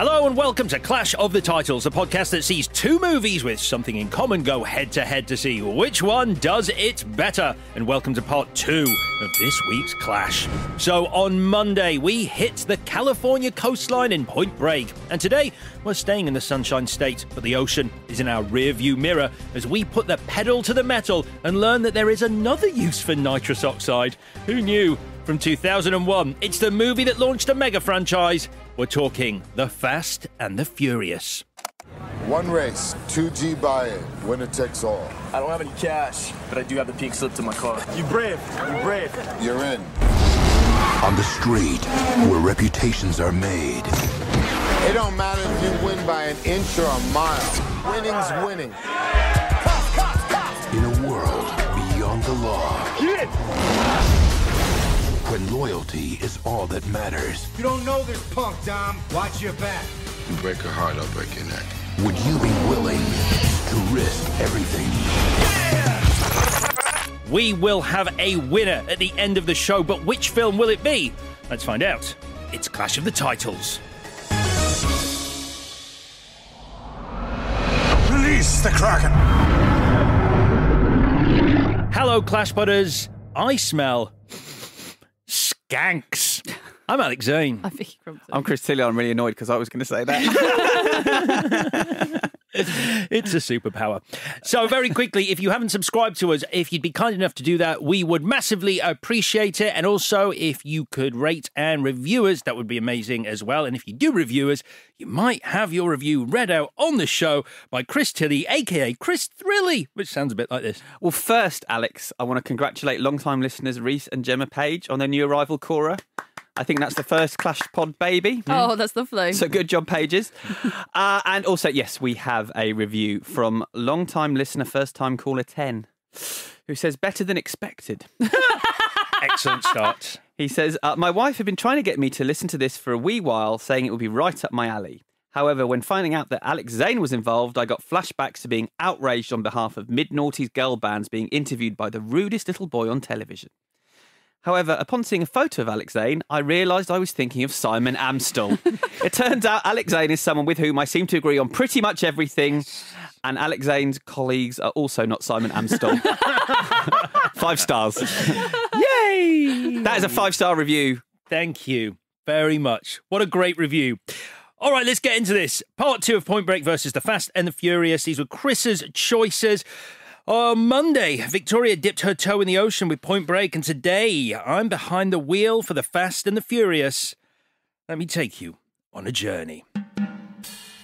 Hello and welcome to Clash of the Titles, a podcast that sees two movies with something in common go head-to-head to see which one does it better. And welcome to part 2 of this week's Clash. So on Monday, we hit the California coastline in Point Break. And today, we're staying in the Sunshine State, but the ocean is in our rear-view mirror as we put the pedal to the metal and learn that there is another use for nitrous oxide. Who knew? From 2001, it's the movie that launched a mega franchise. We're talking The Fast and the Furious. One race, 2G buy-in, winner takes all. I don't have any cash, but I do have the pink slip to my car. You brave. You're in. On the street, where reputations are made. It don't matter if you win by an inch or a mile. Winning's winning. In a world beyond the law. When loyalty is all that matters. You don't know this punk, Dom. Watch your back. You break her heart, I'll break your neck. Would you be willing to risk everything? Yeah! We will have a winner at the end of the show, but which film will it be? Let's find out. It's Clash of the Titles. Release the Kraken. Hello, Clash Podders. I smell skanks. I'm Alex Zane. I'm Chris Tilly. I'm really annoyed because I was going to say that. It's a superpower. So very quickly, if you haven't subscribed to us, if you'd be kind enough to do that, we would massively appreciate it. And also, if you could rate and review us, that would be amazing as well. And if you do review us, you might have your review read out on the show by Chris Tilly, a.k.a. Chris Thrilly, which sounds a bit like this. Well, first, Alex, I want to congratulate long-time listeners Reese and Gemma Page on their new arrival, Cora. I think that's the first Clash Pod baby. Oh, that's lovely. So good job, Pages. And also, yes, we have a review from long-time listener, first-time caller 10, who says, better than expected. Excellent start. He says, my wife had been trying to get me to listen to this for a wee while, saying it would be right up my alley. However, when finding out that Alex Zane was involved, I got flashbacks to being outraged on behalf of mid-noughties girl bands being interviewed by the rudest little boy on television. However, upon seeing a photo of Alex Zane, I realised I was thinking of Simon Amstell. It turns out Alex Zane is someone with whom I seem to agree on pretty much everything, and Alex Zane's colleagues are also not Simon Amstell. 5 stars. Yay! That is a 5-star review. Thank you very much. What a great review. All right, let's get into this. Part 2 of Point Break versus The Fast and the Furious. These were Chris's choices. On Monday, Victoria dipped her toe in the ocean with Point Break, and today I'm behind the wheel for The Fast and the Furious. Let me take you on a journey.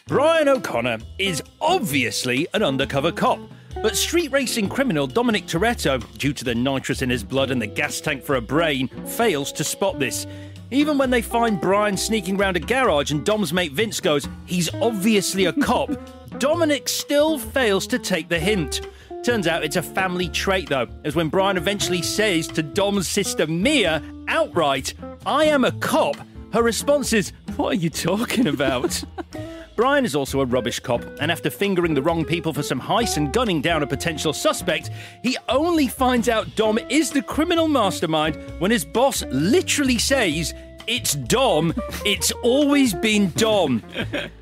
Brian O'Connor is obviously an undercover cop, but street racing criminal Dominic Toretto, due to the nitrous in his blood and the gas tank for a brain, fails to spot this. Even when they find Brian sneaking around a garage and Dom's mate Vince goes, he's obviously a cop, Dominic still fails to take the hint. Turns out it's a family trait, though, as when Brian eventually says to Dom's sister Mia outright, I am a cop, her response is, what are you talking about? Brian is also a rubbish cop, and after fingering the wrong people for some heist and gunning down a potential suspect, he only finds out Dom is the criminal mastermind when his boss literally says, it's Dom, it's always been Dom.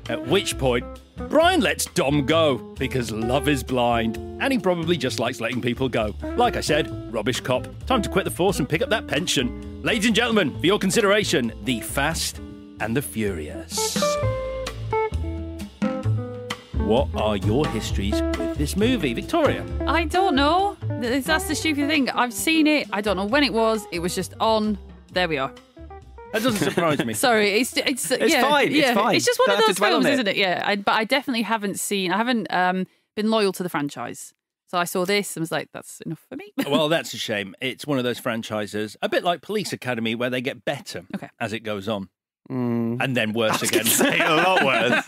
At which point, Brian lets Dom go, because love is blind, and he probably just likes letting people go. Like I said, rubbish cop. Time to quit the force and pick up that pension. Ladies and gentlemen, for your consideration, The Fast and the Furious. What are your histories with this movie, Victoria? I don't know. That's the stupid thing. I've seen it. I don't know when it was. It was just on. There we are. That doesn't surprise me. Sorry, it's fine. Yeah. It's fine. It's just one Don't of have those to dwell on films, it. isn't it? Yeah. But I definitely haven't been loyal to the franchise. So I saw this and was like, that's enough for me. Well, that's a shame. It's one of those franchises, a bit like Police Academy, where they get better as it goes on. And then worse again. A lot worse.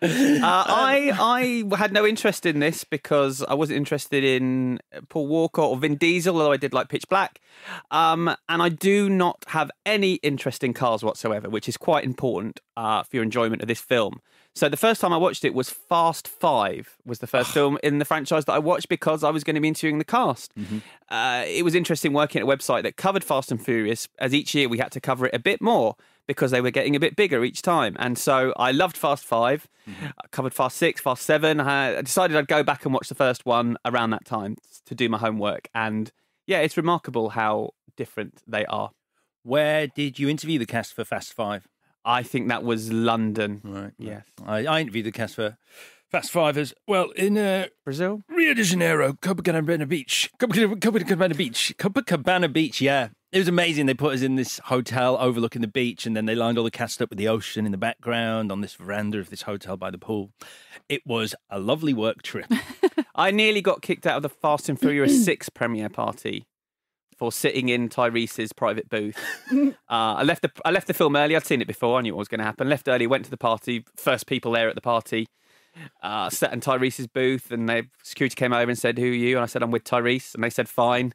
I had no interest in this because I wasn't interested in Paul Walker or Vin Diesel, although I did like Pitch Black. And I do not have any interest in cars whatsoever, which is quite important for your enjoyment of this film. So the first time I watched it was Fast 5, was the first film in the franchise that I watched because I was going to be interviewing the cast. It was interesting working at a website that covered Fast and Furious, as each year we had to cover it a bit more because they were getting a bit bigger each time. And so I loved Fast 5, I covered Fast 6, Fast 7. I decided I'd go back and watch the first one around that time to do my homework. And yeah, it's remarkable how different they are. Where did you interview the cast for Fast 5? I think that was London. Right. Yes. I interviewed the cast for Fast 5 as well in Brazil? Rio de Janeiro, Copacabana Beach. Copacabana Beach, yeah. It was amazing. They put us in this hotel overlooking the beach, and then they lined all the cast up with the ocean in the background on this veranda of this hotel by the pool. It was a lovely work trip. I nearly got kicked out of the Fast and Furious 6 premiere party for sitting in Tyrese's private booth. I left the film early. I'd seen it before. I knew what was going to happen. Left early, went to the party. First people there at the party. Sat in Tyrese's booth, and security came over and said, "Who are you?" And I said, "I'm with Tyrese." And they said, "Fine."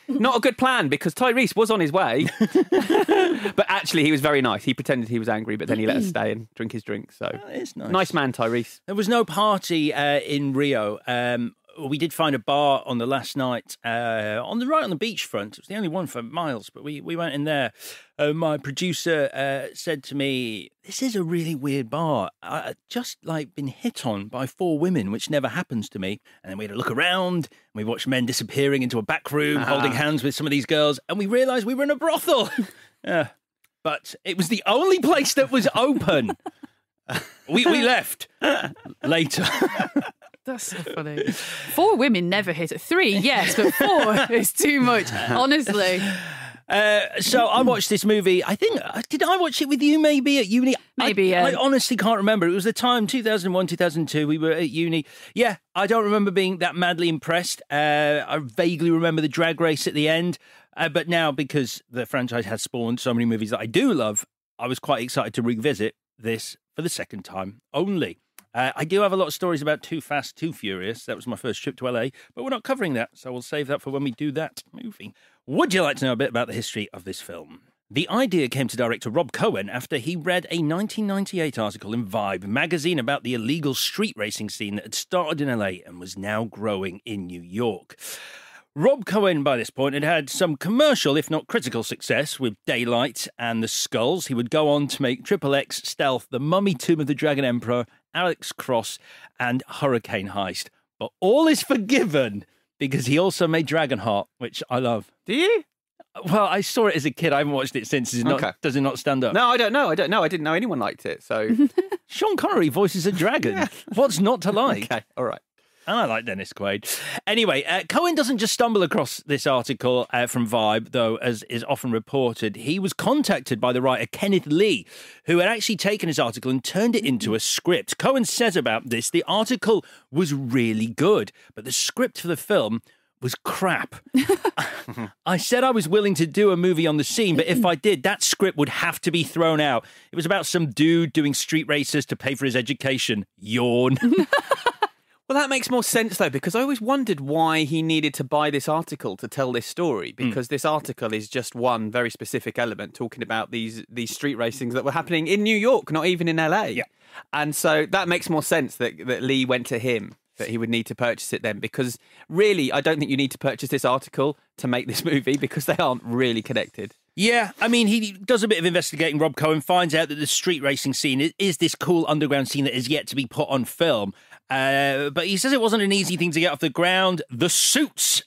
Not a good plan, because Tyrese was on his way. But actually, he was very nice. He pretended he was angry, but then he let us stay and drink his drink. So it's nice. Nice man, Tyrese. There was no party in Rio. We did find a bar on the last night on the beachfront. It was the only one for miles, but we went in there. My producer said to me, "This is a really weird bar. I just been hit on by 4 women, which never happens to me." And then we had a look around, and we watched men disappearing into a back room, holding hands with some of these girls, and we realised we were in a brothel. But it was the only place that was open. We left later. That's so funny. 4 women never hit it. 3, yes, but 4 is too much, honestly. So I watched this movie. I think, did I watch it with you maybe at uni? Maybe, yeah. I honestly can't remember. It was the time, 2001, 2002, we were at uni. Yeah, I don't remember being that madly impressed. I vaguely remember the drag race at the end. But now, because the franchise has spawned so many movies that I do love, I was quite excited to revisit this for the second time only. I do have a lot of stories about Too Fast, Too Furious. That was my first trip to LA, but we're not covering that, so we'll save that for when we do that movie. Would you like to know a bit about the history of this film? The idea came to director Rob Cohen after he read a 1998 article in Vibe magazine about the illegal street racing scene that had started in LA and was now growing in New York. Rob Cohen, by this point, had had some commercial, if not critical, success with Daylight and The Skulls. He would go on to make XXX, Stealth, The Mummy, Tomb of the Dragon Emperor, Alex Cross, and Hurricane Heist. But all is forgiven because he also made Dragonheart, which I love. Do you? Well, I saw it as a kid. I haven't watched it since. Does it not stand up? No, I don't know. I didn't know anyone liked it. So Sean Connery voices a dragon. Yeah. What's not to like? Okay, all right. And I like Dennis Quaid. Anyway, Cohen doesn't just stumble across this article from Vibe, though, as is often reported. He was contacted by the writer Kenneth Lee, who had actually taken his article and turned it into a script. Cohen says about this, the article was really good, but the script for the film was crap. I said I was willing to do a movie on the scene, but if I did, that script would have to be thrown out. It was about some dude doing street races to pay for his education. Yawn. Well, that makes more sense, though, because I always wondered why he needed to buy this article to tell this story, because this article is just one very specific element talking about these street racings that were happening in New York, not even in LA. Yeah. And so that makes more sense that Lee went to him, that he would need to purchase it then, because really, I don't think you need to purchase this article to make this movie, because they aren't really connected. Yeah, I mean, he does a bit of investigating. Rob Cohen finds out that the street racing scene is this cool underground scene that is yet to be put on film. But he says it wasn't an easy thing to get off the ground. The Suits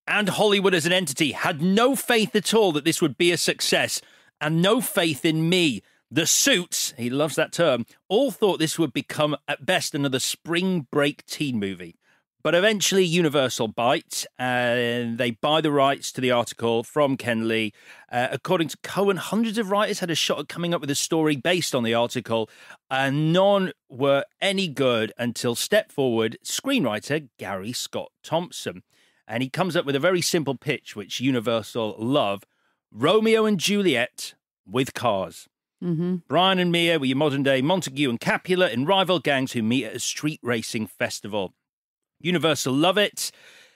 and Hollywood as an entity had no faith at all that this would be a success, and no faith in me. The Suits, he loves that term, all thought this would become, at best, another spring break teen movie. But eventually Universal bite, and they buy the rights to the article from Ken Lee. According to Cohen, hundreds of writers had a shot at coming up with a story based on the article, and none were any good until step forward screenwriter Gary Scott Thompson. And he comes up with a very simple pitch, which Universal love. Romeo and Juliet with cars. Mm-hmm. Brian and Mia were your modern-day Montague and Capulet in rival gangs who meet at a street racing festival. Universal love it.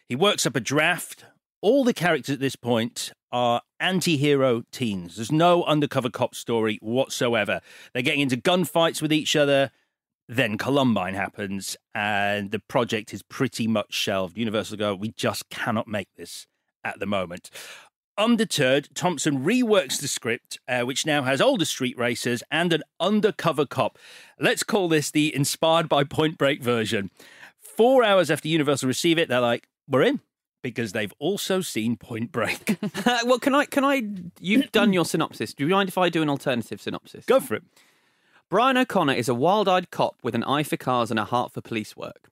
He works up a draft. All the characters at this point are anti-hero teens. There's no undercover cop story whatsoever. They're getting into gunfights with each other. Then Columbine happens, and the project is pretty much shelved. Universal go, we just cannot make this at the moment. Undeterred, Thompson reworks the script, which now has older street racers and an undercover cop. Let's call this the inspired by Point Break version. 4 hours after Universal receive it, they're like, we're in. Because they've also seen Point Break. Well, can I? You've done your synopsis. Do you mind if I do an alternative synopsis? Go for it. Brian O'Connor is a wild-eyed cop with an eye for cars and a heart for police work.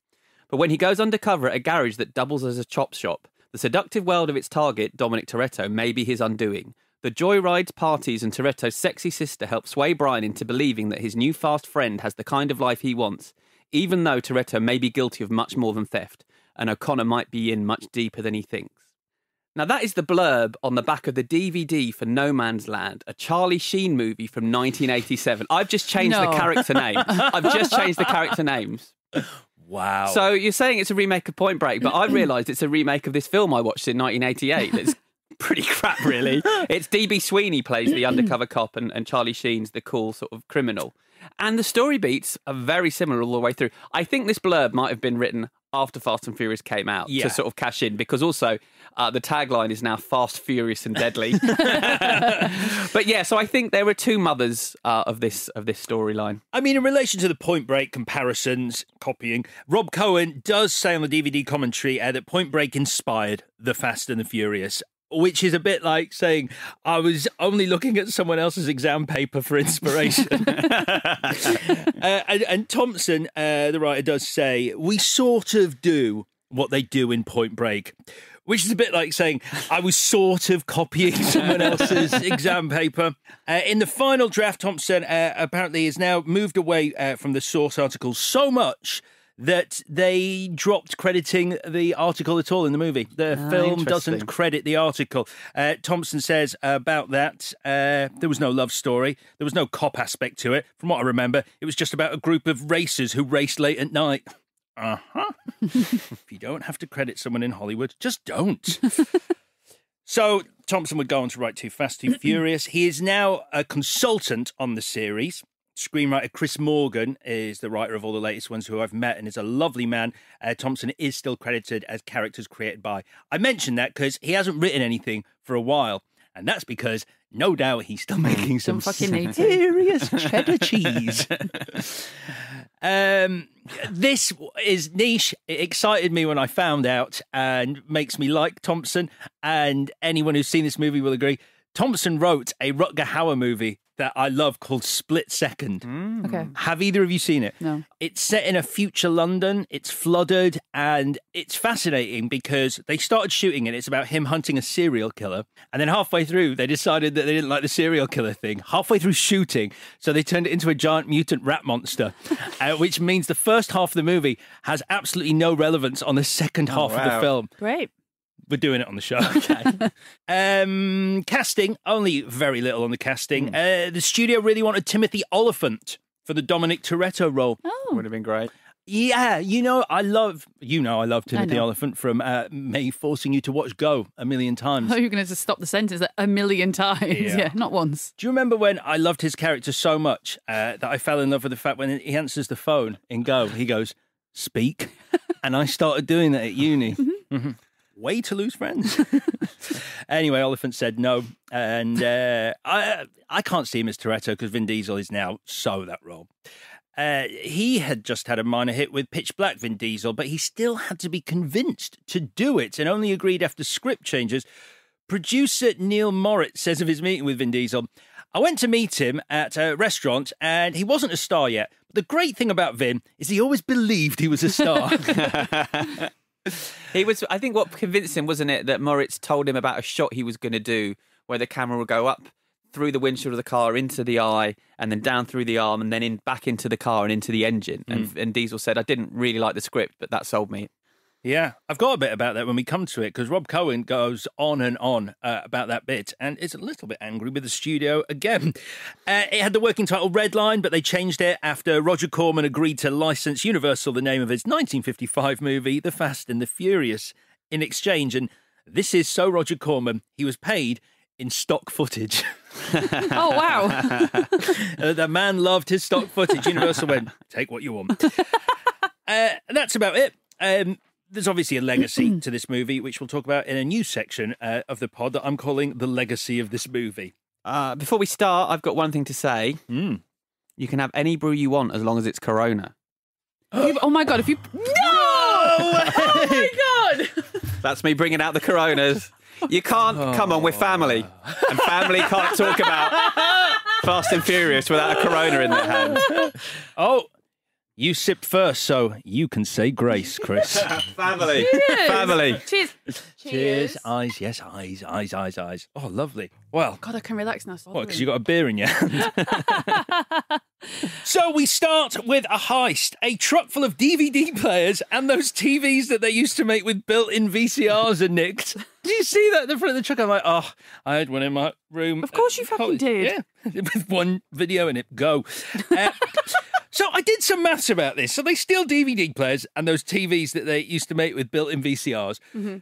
But when he goes undercover at a garage that doubles as a chop shop, the seductive world of its target, Dominic Toretto, may be his undoing. The joyrides, parties, and Toretto's sexy sister help sway Brian into believing that his new fast friend has the kind of life he wants, even though Toretto may be guilty of much more than theft, and O'Connor might be in much deeper than he thinks. Now, that is the blurb on the back of the DVD for No Man's Land, a Charlie Sheen movie from 1987. I've just changed the character name. I've just changed the character names. Wow. So you're saying it's a remake of Point Break, but I've realised it's a remake of this film I watched in 1988. It's pretty crap, really. It's D.B. Sweeney plays the undercover cop and Charlie Sheen's the cool sort of criminal. And the story beats are very similar all the way through. I think this blurb might have been written after Fast and Furious came out to sort of cash in, because also the tagline is now Fast, Furious and Deadly. But yeah, so I think there were two mothers of this storyline. I mean, in relation to the Point Break comparisons, copying, Rob Cohen does say on the DVD commentary that Point Break inspired The Fast and the Furious, which is a bit like saying, I was only looking at someone else's exam paper for inspiration. And Thompson, the writer, does say, we sort of do what they do in Point Break, which is a bit like saying, I was sort of copying someone else's exam paper. In the final draft, Thompson apparently is now moved away from the source article so much that they dropped crediting the article at all in the movie. The film doesn't credit the article. Thompson says about that, there was no love story. There was no cop aspect to it. From what I remember, it was just about a group of racers who raced late at night. If you don't have to credit someone in Hollywood, just don't. So Thompson would go on to write Too Fast, Too Furious. He is now a consultant on the series. Screenwriter Chris Morgan is the writer of all the latest ones, who I've met and is a lovely man. Thompson is still credited as characters created by. I mentioned that because he hasn't written anything for a while, and that's because no doubt he's still making some serious cheddar cheese. This is niche. It excited me when I found out and makes me like Thompson, and anyone who's seen this movie will agree. Thompson wrote a Rutger Hauer movie that I love called Split Second. Okay. Have either of you seen it? No. It's set in a future London. It's flooded, and it's fascinating because they started shooting it. It's about him hunting a serial killer. And then halfway through, they decided that they didn't like the serial killer thing. Halfway through shooting, so they turned it into a giant mutant rat monster, which means the first half of the movie has absolutely no relevance on the second half of the film. Great. We're doing it on the show. Okay. Casting, only very little on the casting. The studio really wanted Timothy Olyphant for the Dominic Toretto role. Oh. Would have been great. Yeah, I love Timothy Olyphant from me forcing you to watch Go a million times. Oh, you're going to just stop the sentence a million times. Yeah, not once. Do you remember when I loved his character so much that I fell in love with the fact when he answers the phone in Go, he goes, speak. And I started doing that at uni. Mm-hmm. Way to lose friends. Anyway, Oliphant said no. And I can't see him as Toretto because Vin Diesel is now that role. He had just had a minor hit with Pitch Black, Vin Diesel, but he still had to be convinced to do it and only agreed after script changes. Producer Neil Moritz says of his meeting with Vin Diesel, I went to meet him at a restaurant and he wasn't a star yet. But the great thing about Vin is he always believed he was a star. He was. I think what convinced him, wasn't it, that Moritz told him about a shot he was going to do where the camera would go up through the windshield of the car into the eye and then down through the arm and then back into the car and into the engine. And Diesel said, I didn't really like the script, but that sold me. Yeah, I've got a bit about that when we come to it, because Rob Cohen goes on and on about that bit and is a little bit angry with the studio again. It had the working title Redline, but they changed it after Roger Corman agreed to license Universal the name of his 1955 movie, The Fast and the Furious, in exchange. And this is so Roger Corman, he was paid in stock footage. Oh, wow. The man loved his stock footage. Universal went, take what you want. That's about it. there's obviously a legacy to this movie, which we'll talk about in a new section of the pod that I'm calling The Legacy of This Movie. Before we start, I've got one thing to say. You can have any brew you want as long as it's Corona. Oh my God, if you... No! Oh my God! That's me bringing out the Coronas. You can't, come on, we're family. And family can't talk about Fast and Furious without a Corona in their hand. Oh, you sipped first, so you can say grace, Chris. Family. Cheers. Family. Cheers. Cheers. Eyes, yes, eyes. Oh, lovely. Well, God, I can relax now. what, because you got a beer in your hand? So we start with a heist, a truck full of DVD players, and those TVs that they used to make with built-in VCRs are nicked. Did you see that at the front of the truck? I'm like, oh, I had one in my room. Of course you fucking did. Yeah, with one video in it. Go. So I did some maths about this. So they steal DVD players and those TVs that they used to make with built-in VCRs. Mm-hmm.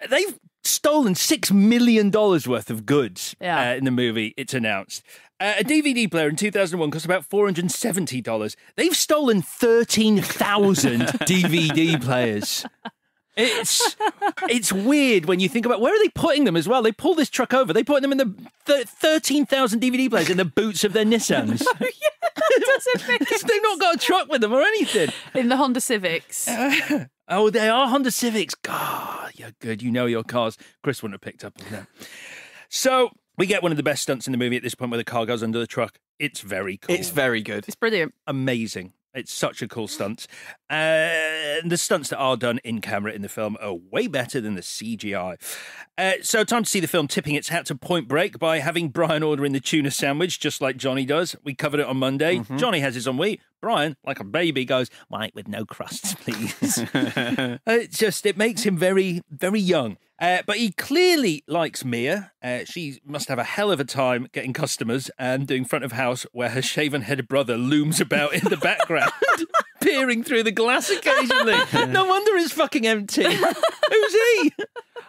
They've stolen $6 million worth of goods in the movie, it's announced. A DVD player in 2001 cost about $470. They've stolen 13,000 DVD players. It's weird when you think about where are they putting them as well. They pull this truck over. They put them in the 13,000 DVD players in the boots of their Nissans. They've not got a truck with them or anything. In the Honda Civics. Oh, they are Honda Civics. God, you're good. You know your cars. Chris wouldn't have picked up on that. So we get one of the best stunts in the movie at this point where the car goes under the truck. It's very cool. It's very good. It's brilliant. Amazing. It's such a cool stunt. The stunts that are done in camera in the film are way better than the CGI. So time to see the film tipping its hat to Point Break by having Brian order in the tuna sandwich, just like Johnny does. We covered it on Monday. Mm-hmm. Johnny has his on wheat. Brian, like a baby, goes, white with no crusts, please. It makes him very, very young. But he clearly likes Mia. She must have a hell of a time getting customers and doing front of house where her shaven-headed brother looms about in the background, peering through the glass occasionally. No wonder it's fucking empty. Who's he?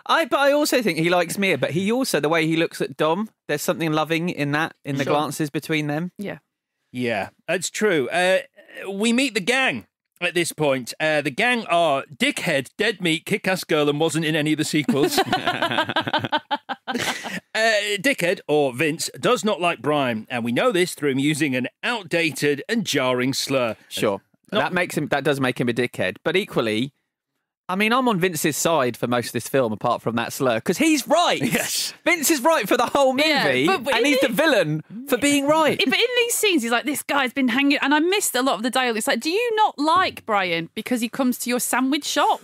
But I also think he likes Mia, but he also, the way he looks at Dom, there's something loving in that, in the glances between them. Yeah. Yeah, that's true. We meet the gang at this point. The gang are Dickhead, Dead Meat, Kick-Ass Girl, and wasn't in any of the sequels. Dickhead, or Vince, does not like Brian, and we know this through him using an outdated and jarring slur. Sure. That does make him a dickhead. But equally, I mean, I'm on Vince's side for most of this film, apart from that slur, because he's right. Yes. Vince is right for the whole movie, and he's the villain for being right. But in these scenes, he's like, this guy's been hanging... And I missed a lot of the dialogue. It's like, do you not like Brian because he comes to your sandwich shop?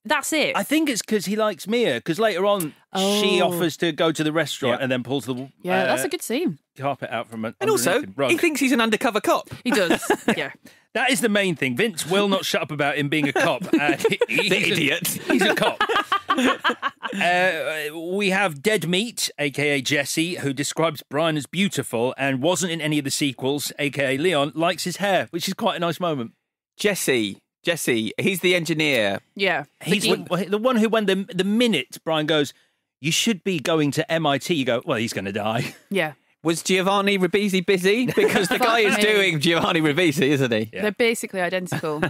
That's it. I think it's because he likes Mia, because later on, she offers to go to the restaurant and then pulls the... Yeah, that's a good scene. Carpet out from And also, he thinks he's an undercover cop. He does, yeah. That is the main thing. Vince will not shut up about him being a cop. He's idiot. He's a cop. We have Dead Meat, a.k.a. Jesse, who describes Brian as beautiful and wasn't in any of the sequels, a.k.a. Leon, likes his hair, which is quite a nice moment. Jesse, he's the engineer. Yeah. He's the one who, when the minute Brian goes, you should be going to MIT, you go, well, he's going to die. Yeah. Was Giovanni Ribisi busy? Because the guy is doing Giovanni Ribisi, isn't he? Yeah. They're basically identical.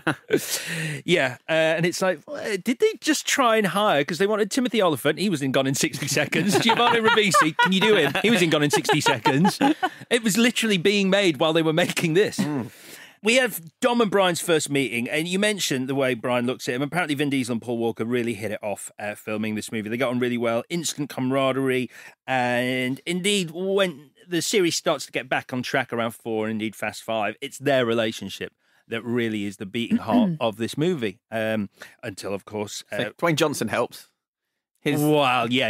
Yeah, and it's like, did they just try and hire? Because they wanted Timothy Oliphant. He was in Gone in 60 Seconds. Giovanni Ribisi, can you do him? He was in Gone in 60 Seconds. It was literally being made while they were making this. Mm. We have Dom and Brian's first meeting, and you mentioned the way Brian looks at him. Apparently Vin Diesel and Paul Walker really hit it off filming this movie. They got on really well, instant camaraderie, and indeed, when the series starts to get back on track around 4, and indeed Fast 5, it's their relationship that really is the beating heart of this movie. Until, of course... Dwayne Johnson helps. In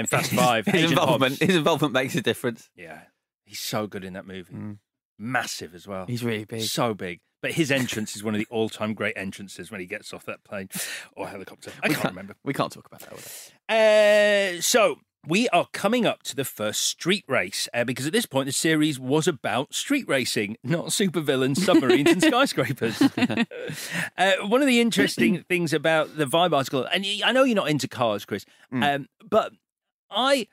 Fast 5. His involvement makes a difference. Yeah, he's so good in that movie. Massive as well. He's really big. So big. But his entrance is one of the all-time great entrances when he gets off that plane or helicopter. I can't remember. We can't talk about that. So we are coming up to the first street race because at this point the series was about street racing, not supervillains, submarines and skyscrapers. One of the interesting things about the Vibe article, and I know you're not into cars, Chris, but I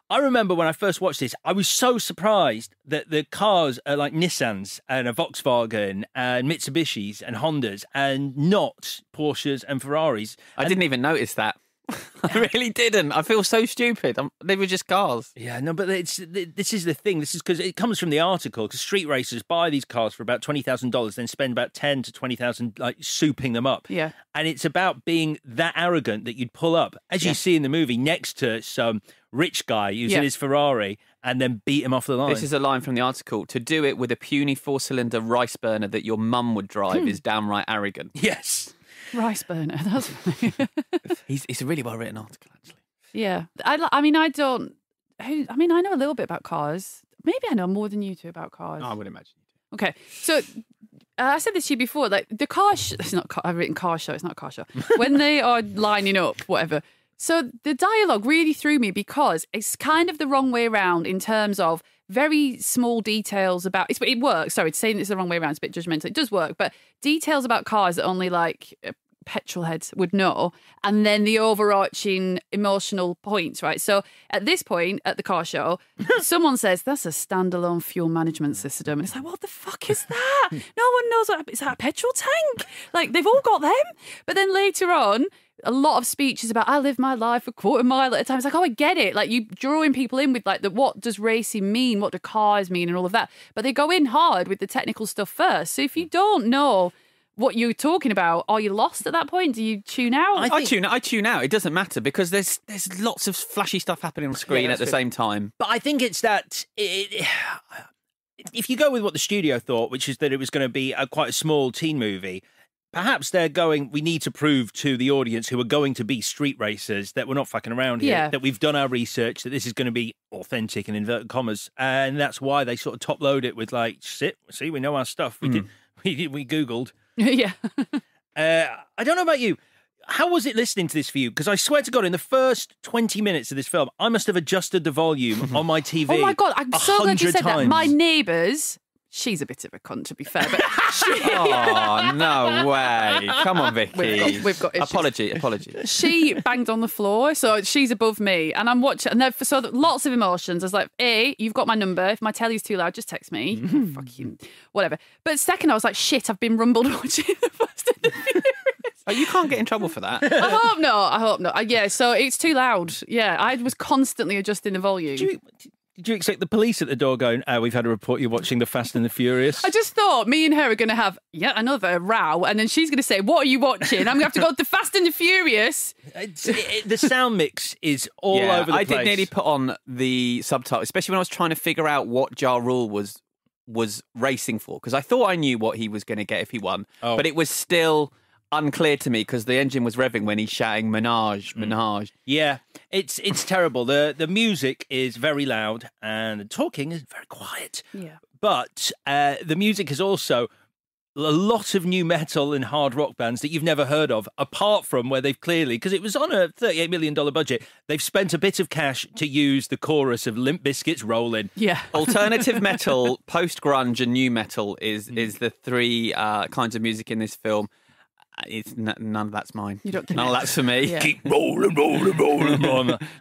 I remember when I first watched this, I was so surprised that the cars are like Nissans and a Volkswagen and Mitsubishis and Hondas and not Porsches and Ferraris. I didn't even notice that. I really didn't. I feel so stupid. They were just cars. Yeah, no, but this is the thing. This is because it comes from the article. Because street racers buy these cars for about $20,000, then spend about $10,000 to $20,000 like souping them up. Yeah, and it's about being that arrogant that you'd pull up, as you see in the movie, next to some rich guy who's in his Ferrari, and then beat him off the line. This is a line from the article. To do it with a puny 4-cylinder rice burner that your mum would drive is downright arrogant. Yes. rice burner. That's It's a really well written article, actually. Yeah, I mean, I know a little bit about cars. Maybe I know more than you two about cars. I would imagine you do. Okay, so I said this to you before. Like the car, it's not. I've written car show. It's not car show. When they are lining up, whatever. So the dialogue really threw me because it's kind of the wrong way around in terms of very small details about it works. Sorry, saying it's the wrong way around is a bit judgmental. It does work, but details about cars that only like petrol heads would know, and then the overarching emotional points, right? So at this point at the car show, someone says that's a standalone fuel management system, and it's like, what the fuck is that? No one knows what is that, a petrol tank? Like they've all got them, but then later on, a lot of speeches about I live my life a quarter mile at a time. It's like, oh, I get it. Like you drawing people in with like what does racing mean? What do cars mean? And all of that. But they go in hard with the technical stuff first. So if you don't know what you're talking about, are you lost at that point? Do you tune out? I tune out. It doesn't matter because there's lots of flashy stuff happening on screen at the same time. But I think it's that if you go with what the studio thought, which is that it was going to be quite a small teen movie, perhaps they're going, we need to prove to the audience who are going to be street racers that we're not fucking around here, that we've done our research, that this is going to be authentic in inverted commas. And that's why they sort of top load it with like, see, we know our stuff. We Googled. Yeah. I don't know about you. How was it listening to this for you? Because I swear to God, in the first 20 minutes of this film, I must have adjusted the volume on my TV. Oh my God, I'm so glad you said times. that. My neighbours, she's a bit of a cunt, to be fair, but oh, no way. Come on, Vicky. We've got issues. Apology. She banged on the floor, so she's above me, and I'm watching, and so lots of emotions. I was like, A, you've got my number. If my telly's too loud, just text me. Fucking whatever. But second, I was like, shit, I've been rumbled watching the Fast and the Furious. Oh, you can't get in trouble for that. I hope not. Yeah, so it's too loud. Yeah, I was constantly adjusting the volume. Did you expect the police at the door going, we've had a report you're watching The Fast and the Furious? I just thought me and her are going to have yet another row, and then she's going to say, what are you watching? I'm going to have to go to Fast and the Furious. The sound mix is all over the place. I did nearly put on the subtitle, especially when I was trying to figure out what Ja Rule was racing for, because I thought I knew what he was going to get if he won, but it was still unclear to me because the engine was revving when he's shouting "Menage, Menage." Yeah, it's terrible. The music is very loud and the talking is very quiet. Yeah, but the music is also a lot of new metal and hard rock bands that you've never heard of, apart from where they've clearly, because it was on a $38 million budget, they've spent a bit of cash to use the chorus of Limp Bizkit's Rollin'. Yeah. Alternative metal, post-grunge and new metal is the three kinds of music in this film. None of that's mine. You don't none of that's for me. Yeah. Keep rolling.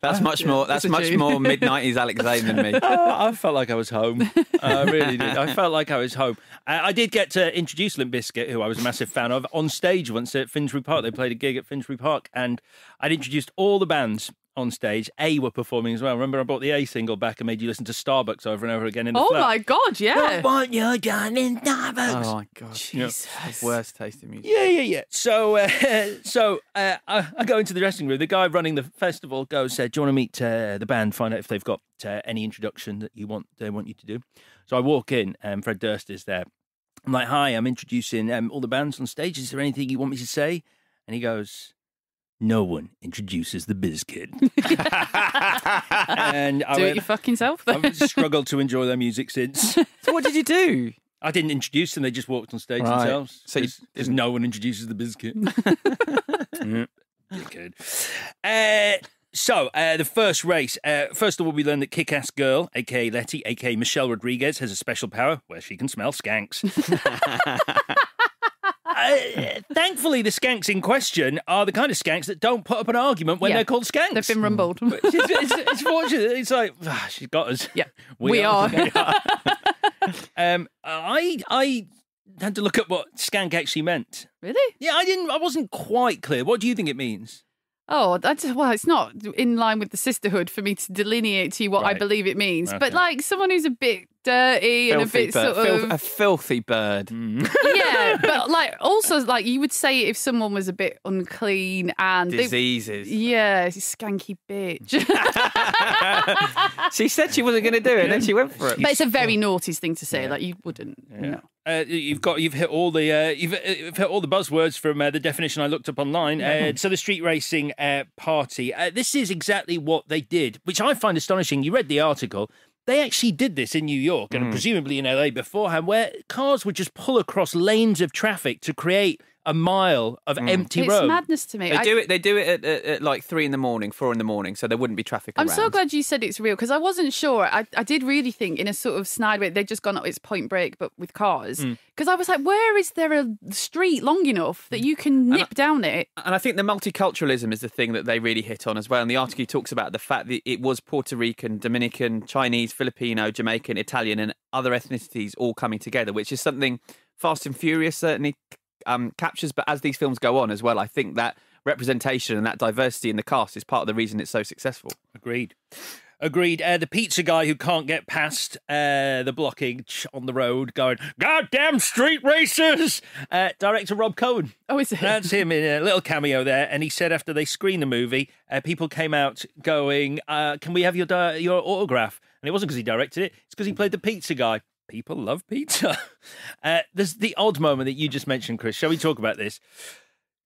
That's much more mid-90s Alex Zane than me. I felt like I was home. I really did. I felt like I was home. I did get to introduce Limp Bizkit, who I was a massive fan of, on stage once at Finsbury Park. They played a gig at Finsbury Park, and I'd introduced all the bands on stage. A were performing as well. Remember, I brought the A single back and made you listen to Starbucks over and over again in the flat. Oh my God, yeah. I want you down in Starbucks. Oh my God. Jesus. That's the worst taste in music. Yeah. So I go into the dressing room. The guy running the festival goes, do you want to meet the band, find out if they've got any introduction that they want you to do? So I walk in and Fred Durst is there. I'm like, hi, I'm introducing all the bands on stage. Is there anything you want me to say? And he goes, no one introduces the Bizkit. And Do it your fucking self. I've struggled to enjoy their music since. So what did you do? I didn't introduce them, they just walked on stage Right. themselves. So Because no one introduces the Bizkit. Good. So, the first race. First of all, we learn that Kick-Ass Girl, a.k.a. Letty, a.k.a. Michelle Rodriguez, has a special power where she can smell skanks. Thankfully, the skanks in question are the kind of skanks that don't put up an argument when they're called skanks. They've been rumbled. It's fortunate. It's like, she's got us. Yeah, we are. I had to look at what skank actually meant. Really? Yeah, I wasn't quite clear. What do you think it means? Oh, well, it's not in line with the sisterhood for me to delineate to you what I believe it means. Okay. But like someone who's a bit dirty and a bit sort of a filthy bird. Yeah, but like also like you would say if someone was a bit unclean and Diseases. Yeah, skanky bitch. She said she wasn't going to do it, and then she went for it. But it's a very naughty thing to say. Like you wouldn't. No. You've hit all the you've hit all the buzzwords from the definition I looked up online. So the street racing party. This is exactly what they did, which I find astonishing. You read the article. They actually did this in New York and presumably in LA beforehand, where cars would just pull across lanes of traffic to create a mile of empty road. It's madness to me. They do it at like 3 in the morning, 4 in the morning, so there wouldn't be traffic around. I'm so glad you said it's real because I wasn't sure. I did really think in a sort of snide way they'd just gone up its Point Break but with cars because I was like, where is there a street long enough that you can nip down it? And I think the multiculturalism is the thing that they really hit on as well. And the article talks about the fact that it was Puerto Rican, Dominican, Chinese, Filipino, Jamaican, Italian and other ethnicities all coming together, which is something Fast and Furious certainly captures. But as these films go on as well, I think that representation and that diversity in the cast is part of the reason it's so successful. Agreed. The pizza guy who can't get past the blockage on the road going, goddamn street racers! Director Rob Cohen. Oh, is it? That's him in a little cameo there. And he said after they screened the movie, people came out going, can we have your autograph? And it wasn't because he directed it, it's because he played the pizza guy. People love pizza. There's the odd moment that you just mentioned, Chris. Shall we talk about this?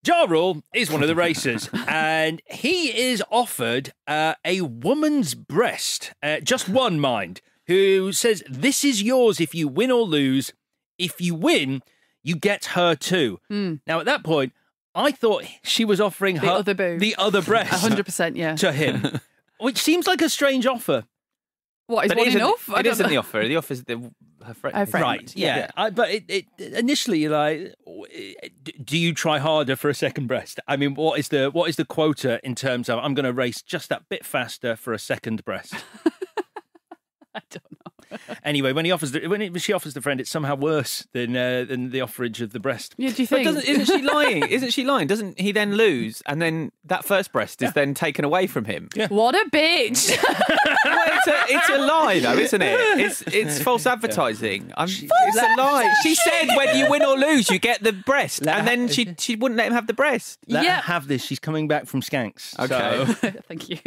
Ja Rule is one of the racers, and he is offered a woman's breast, just one, mind, who says, this is yours if you win or lose. If you win, you get her too. Now, at that point, I thought she was offering the other boob. The other breast 100%, yeah. to him, which seems like a strange offer. What, is one enough? It isn't the offer. The offer is her friend. Right, yeah. But it initially, you're like, do you try harder for a second breast? I mean, what is the quota in terms of I'm going to race just that bit faster for a second breast? I don't know. Anyway, when she offers the friend, it's somehow worse than the offerage of the breast. Yeah, do you think? But isn't she lying? Isn't she lying? Doesn't he then lose, and then that first breast is then taken away from him? Yeah. What a bitch! Well, it's a lie, though, isn't it? It's false advertising. It's a lie. She said when you win or lose, you get the breast, and then she wouldn't let him have the breast. Let her have this. She's coming back from Skanks. Okay, so. Thank you.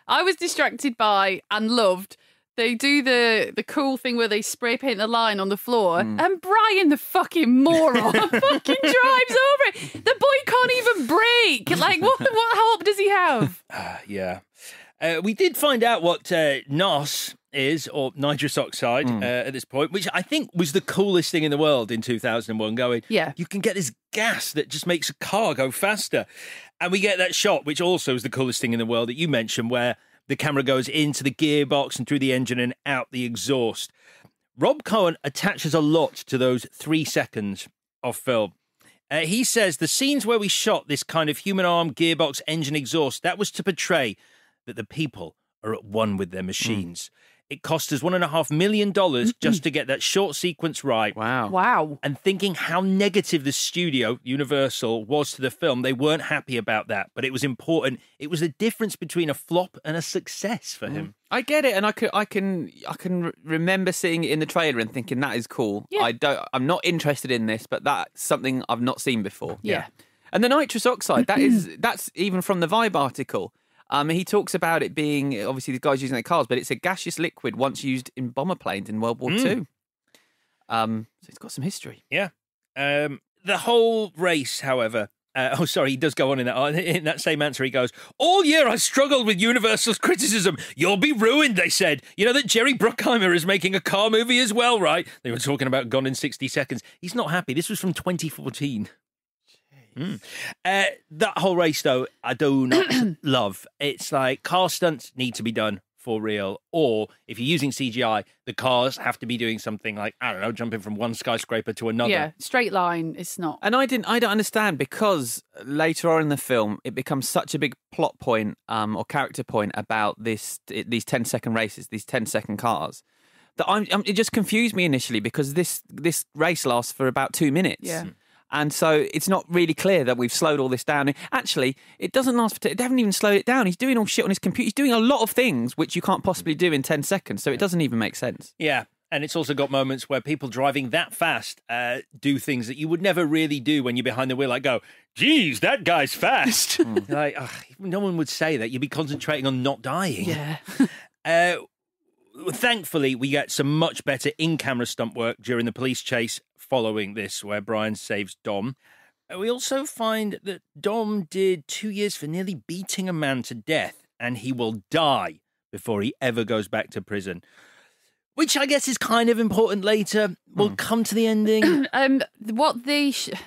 I was distracted by and loved. They do the cool thing where they spray paint the line on the floor, and Brian, the fucking moron, fucking drives over it. The boy can't even brake. Like, what help does he have? Yeah. We did find out what NOS is, or nitrous oxide, at this point, which I think was the coolest thing in the world in 2001, going, yeah, you can get this gas that just makes a car go faster. And we get that shot, which also is the coolest thing in the world that you mentioned, where the camera goes into the gearbox and through the engine and out the exhaust. Rob Cohen attaches a lot to those 3 seconds of film. He says the scenes where we shot this kind of human arm, gearbox, engine, exhaust, that was to portray that the people are at one with their machines. It cost us $1.5 million just to get that short sequence right. Wow. And thinking how negative the studio, Universal, was to the film, they weren't happy about that. But it was important. It was the difference between a flop and a success for him. I get it, and I can remember seeing it in the trailer and thinking that is cool. Yeah. I'm not interested in this, but that's something I've not seen before. Yeah. And the nitrous oxide, that's even from the Vibe article. He talks about it being, obviously, the guys using their cars, but it's a gaseous liquid once used in bomber planes in World War II. So it's got some history. Yeah. The whole race, however... he does go on in that same answer. He goes, all year I struggled with Universal's criticism. You'll be ruined, they said. You know that Jerry Bruckheimer is making a car movie as well, right? They were talking about Gone in 60 Seconds. He's not happy. This was from 2014. That whole race, though, I do not love. It's like car stunts need to be done for real, or if you're using CGI, the cars have to be doing something like, I don't know, jumping from one skyscraper to another. Yeah, straight line, it's not. And I don't understand, because later on in the film, it becomes such a big plot point or character point about these 10-second races, these 10-second cars, that it just confused me initially, because this race lasts for about 2 minutes. Yeah. And so it's not really clear that we've slowed all this down. Actually, it doesn't last for... They haven't even slowed it down. He's doing all shit on his computer. He's doing a lot of things which you can't possibly do in 10 seconds. So it doesn't even make sense. Yeah. And it's also got moments where people driving that fast do things that you would never really do when you're behind the wheel. Like go, geez, that guy's fast. Like, no one would say that. You'd be concentrating on not dying. Yeah. Thankfully, we get some much better in-camera stunt work during the police chase following this, where Brian saves Dom. We also find that Dom did 2 years for nearly beating a man to death, and he will die before he ever goes back to prison. Which I guess is kind of important later. We'll come to the ending. What they should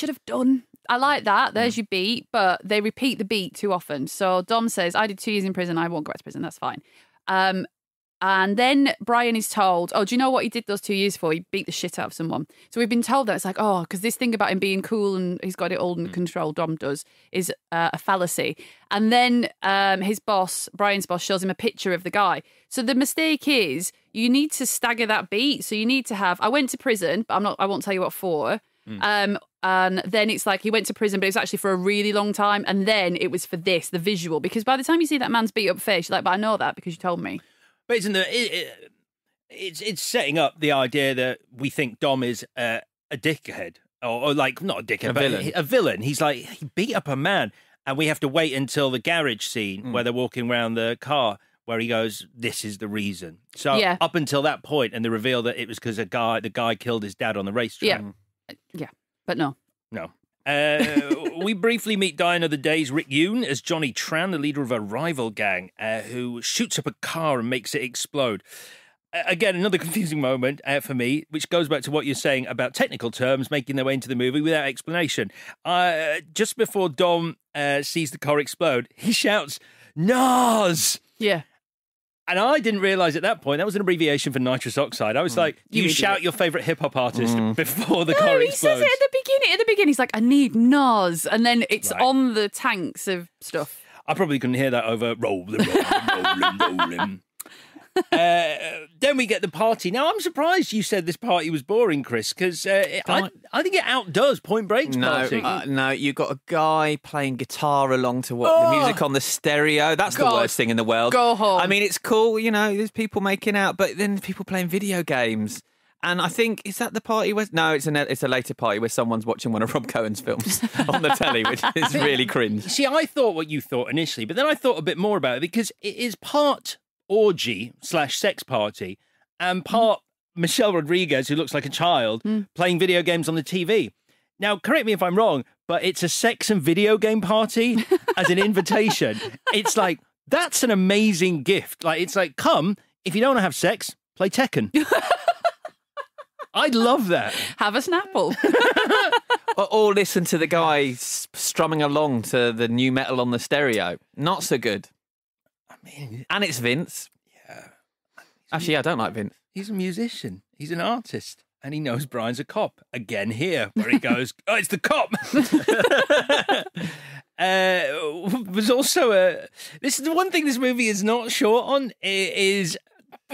have done. I like that. There's your beat, but they repeat the beat too often. So Dom says, I did 2 years in prison. I won't go back to prison. That's fine. And then Brian is told, oh, do you know what he did those 2 years for? He beat the shit out of someone. So we've been told that. It's like, oh, because this thing about him being cool and he's got it all under control, Dom does, is a fallacy. And then his boss, Brian's boss, shows him a picture of the guy. So the mistake is you need to stagger that beat. So you need to have, I went to prison, but I won't tell you what for. And then it's like he went to prison, but it was actually for a really long time. And then it was for this, the visual. Because by the time you see that man's beat up face, you're like, but I know that because you told me. But it's setting up the idea that we think Dom is a dickhead, or like not a dickhead, a villain. He's like, he beat up a man, and we have to wait until the garage scene where they're walking around the car, where he goes, "This is the reason." So up until that point, and the reveal that it was because the guy killed his dad on the racetrack. Yeah, but no. We briefly meet Die Another Day's Rick Yoon as Johnny Tran, the leader of a rival gang, who shoots up a car and makes it explode. Again, another confusing moment for me, which goes back to what you're saying about technical terms making their way into the movie without explanation. Just before Dom sees the car explode, he shouts, "Nas!" Yeah. And I didn't realise at that point that was an abbreviation for nitrous oxide. I was like, you shout your favourite hip-hop artist before the car explodes. He says it at the beginning. At the beginning, he's like, I need Nas. And then it's on the tanks of stuff. I probably couldn't hear that over rolling. Then we get the party. Now, I'm surprised you said this party was boring, Chris, because I think it outdoes Point Break's party. No, you got a guy playing guitar along to the music on the stereo. That's the worst thing in the world. Go home. I mean, it's cool, there's people making out, but then people playing video games. And I think, is that the party where... No, it's a later party where someone's watching one of Rob Cohen's films on the telly, which is really cringe. See, I thought what you thought initially, but then I thought a bit more about it, because it is part orgy/sex party and part Michelle Rodriguez, who looks like a child, playing video games on the TV. Now, correct me if I'm wrong, but it's a sex and video game party as an invitation. It's like, that's an amazing gift. Like, it's like, come, if you don't want to have sex, play Tekken. I'd love that. Have a Snapple. or listen to the guy strumming along to the new metal on the stereo. Not so good. I mean... And it's Vince. Yeah. Actually, I don't like Vince. He's a musician. He's an artist. And he knows Brian's a cop. Again here, where he goes, oh, it's the cop. There's also this is the one thing this movie is not short on, is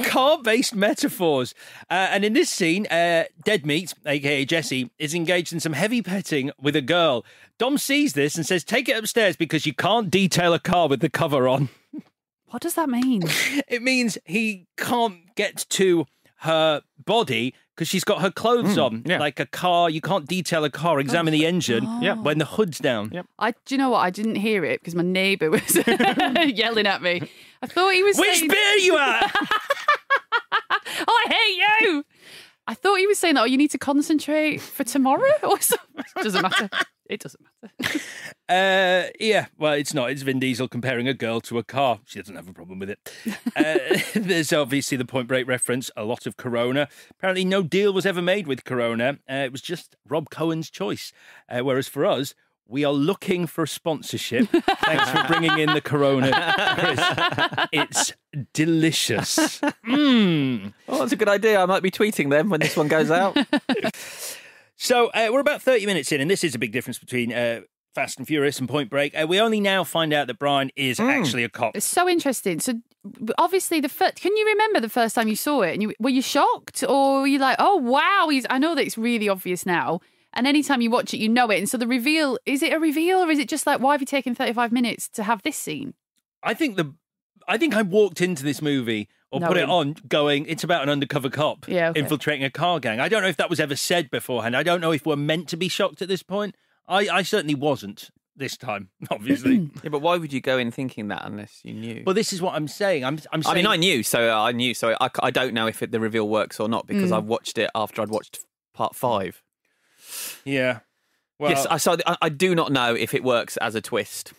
car-based metaphors. And in this scene, Dead Meat, a.k.a. Jesse, is engaged in some heavy petting with a girl. Dom sees this and says, take it upstairs because you can't detail a car with the cover on. What does that mean? It means he can't get to her body because she's got her clothes on. Yeah. Like a car, you can't detail a car, examine the engine when the hood's down. Yep. Do you know what? I didn't hear it because my neighbour was yelling at me. I thought he was Which saying... bit are you at? Oh, I hate you! I thought he was saying, oh, you need to concentrate for tomorrow or something. Doesn't matter. It doesn't matter. Yeah, well, it's not. It's Vin Diesel comparing a girl to a car. She doesn't have a problem with it. There's obviously the Point Break reference, a lot of Corona. Apparently no deal was ever made with Corona. It was just Rob Cohen's choice. Whereas for us, we are looking for a sponsorship. Thanks for bringing in the Corona, Chris. It's delicious. Oh, that's a good idea. I might be tweeting them when this one goes out. So we're about 30 minutes in, and this is a big difference between Fast and Furious and Point Break. We only now find out that Brian is actually a cop. It's so interesting. So obviously, can you remember the first time you saw it? And were you shocked, or were you like, "Oh wow"? I know that it's really obvious now. And anytime you watch it, you know it. And so the reveal, is it a reveal, or is it just like, why have you taken 35 minutes to have this scene? I think I walked into this movie or put it on going, it's about an undercover cop infiltrating a car gang. I don't know if that was ever said beforehand. I don't know if we're meant to be shocked at this point. I certainly wasn't this time, obviously. Yeah, but why would you go in thinking that unless you knew? Well, this is what I'm saying. I'm saying... I mean, I knew, so I don't know if the reveal works or not because I watched it after I'd watched part 5. Yeah. Well, yes, I do not know if it works as a twist.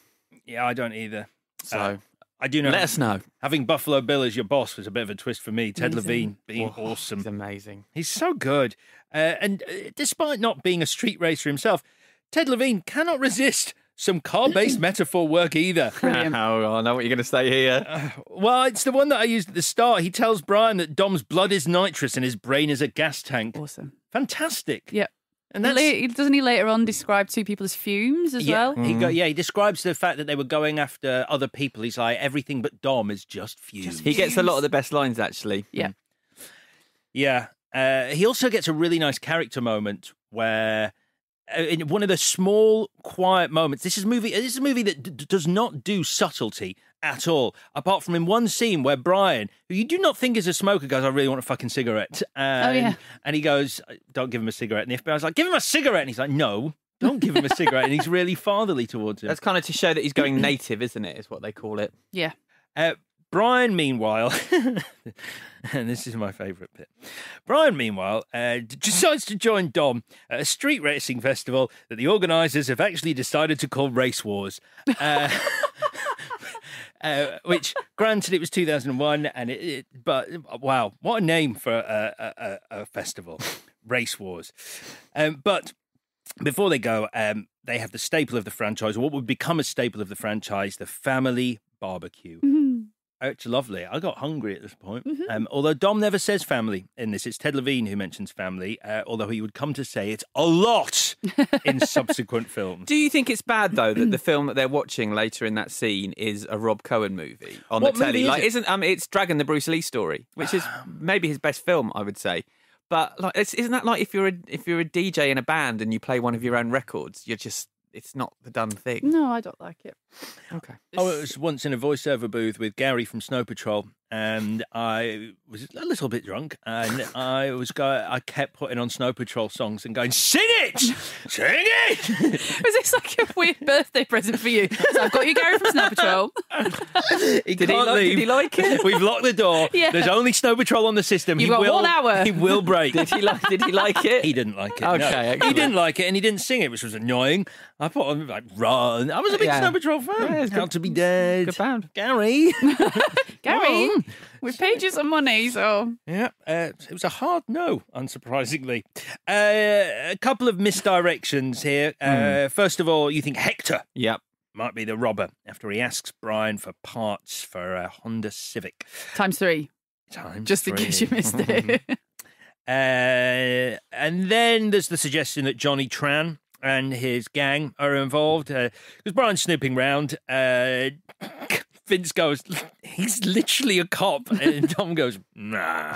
Yeah, I don't either. So I do know. Let us know. Having Buffalo Bill as your boss was a bit of a twist for me. Ted Levine being awesome. He's amazing. He's so good. And despite not being a street racer himself, Ted Levine cannot resist some car-based metaphor work either. Oh, I know what you're going to say here. Well, it's the one that I used at the start. He tells Brian that Dom's blood is nitrous and his brain is a gas tank. Awesome. Fantastic. Yeah. And doesn't he later on describe two people as fumes as well? He describes the fact that they were going after other people. He's like, everything but Dom is just fumes. He gets a lot of the best lines, actually. Yeah. Yeah. He also gets a really nice character moment where, in one of the small, quiet moments, this is a movie that does not do subtlety at all, apart from in one scene where Brian, who you do not think is a smoker, goes, I really want a fucking cigarette. And he goes, don't give him a cigarette. And the FBI's like, give him a cigarette. And he's like, no, don't give him a cigarette. And he's really fatherly towards him. That's kind of to show that he's going native, isn't it, is what they call it. Yeah. Brian, meanwhile, and this is my favourite bit, Brian, meanwhile, decides to join Dom at a street racing festival that the organisers have actually decided to call Race Wars. Which, granted, it was 2001, but wow, what a name for a festival, Race Wars. But before they go, they have the staple of the franchise, or what would become a staple of the franchise, the family barbecue. It's lovely. I got hungry at this point. Although Dom never says family in this. It's Ted Levine who mentions family, although he would come to say it a lot in subsequent films. Do you think it's bad, though, that the film that they're watching later in that scene is a Rob Cohen movie on the telly? Movie is it? It's Dragon, the Bruce Lee story, which is maybe his best film, I would say. But isn't that like if you're a DJ in a band and you play one of your own records, it's not the done thing. No, I don't like it. Okay. I was once in a voiceover booth with Gary from Snow Patrol, and I was a little bit drunk, and I kept putting on Snow Patrol songs and going, sing it! Sing it! Was this like a weird birthday present for you? So I've got you, Gary from Snow Patrol. Did he like it? We've locked the door. Yeah. There's only Snow Patrol on the system. You've got 1 hour. He will break. Did he like it? He didn't like it. Okay, no. excellent. He didn't like it, and he didn't sing it, which was annoying. I put on like Run. I was a big Snow Patrol fan. How to Be Dead. Good band. Gary. Gary, we paid you some money, so... Yeah, it was a hard no, unsurprisingly. A couple of misdirections here. First of all, you think Hector might be the robber after he asks Brian for parts for a Honda Civic. times 3. Just in case you missed it. And then there's the suggestion that Johnny Tran and his gang are involved. Because Brian's snooping round. Vince goes, he's literally a cop. And Tom goes, nah.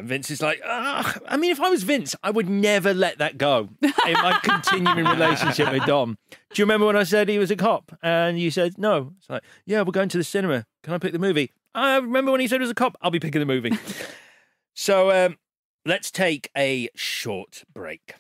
Vince is like, I mean, if I was Vince, I would never let that go in my continuing relationship with Dom. Do you remember when I said he was a cop? And you said, no. It's like, yeah, we're going to the cinema. Can I pick the movie? I remember when he said he was a cop. I'll be picking the movie. So let's take a short break.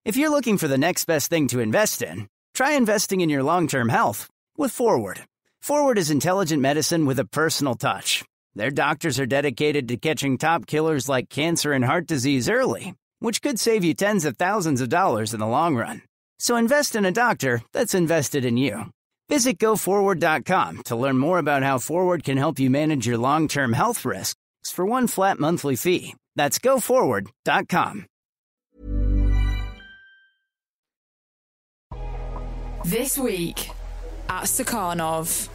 If you're looking for the next best thing to invest in, try investing in your long-term health with Forward. Forward is intelligent medicine with a personal touch. Their doctors are dedicated to catching top killers like cancer and heart disease early, which could save you tens of thousands of dollars in the long run. So invest in a doctor that's invested in you. Visit GoForward.com to learn more about how Forward can help you manage your long-term health risks for one flat monthly fee. That's GoForward.com. This week at Stakhanov.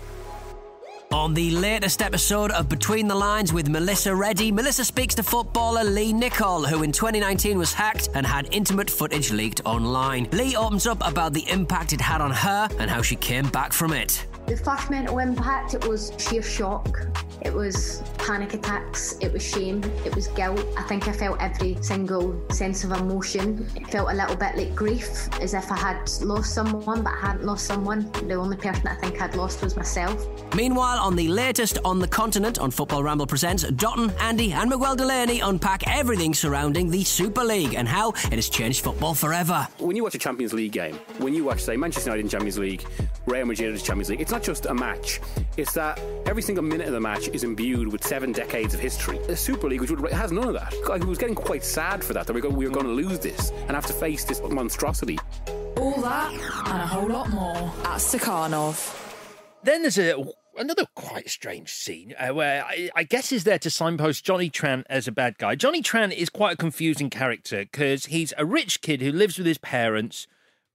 On the latest episode of Between the Lines with Melissa Reddy, Melissa speaks to footballer Lee Nicol, who in 2019 was hacked and had intimate footage leaked online. Lee opens up about the impact it had on her and how she came back from it. The first mental impact, it was sheer shock. It was panic attacks, it was shame, it was guilt. I think I felt every single sense of emotion. It felt a little bit like grief, as if I had lost someone, but I hadn't lost someone. The only person I think I'd lost was myself. Meanwhile, on the latest On the Continent on Football Ramble Presents, Dotton, Andy and Miguel Delaney unpack everything surrounding the Super League and how it has changed football forever. When you watch a Champions League game, when you watch, say, Manchester United in Champions League, Real Madrid in Champions League, it's not just a match. It's that every single minute of the match is imbued with 7 decades of history. The Super League, which has none of that. I was getting quite sad for that we were going to lose this and have to face this monstrosity. All that and a whole lot more at Stakhanov. Then there's another quite strange scene where I guess is there to signpost Johnny Tran as a bad guy. Johnny Tran is quite a confusing character because he's a rich kid who lives with his parents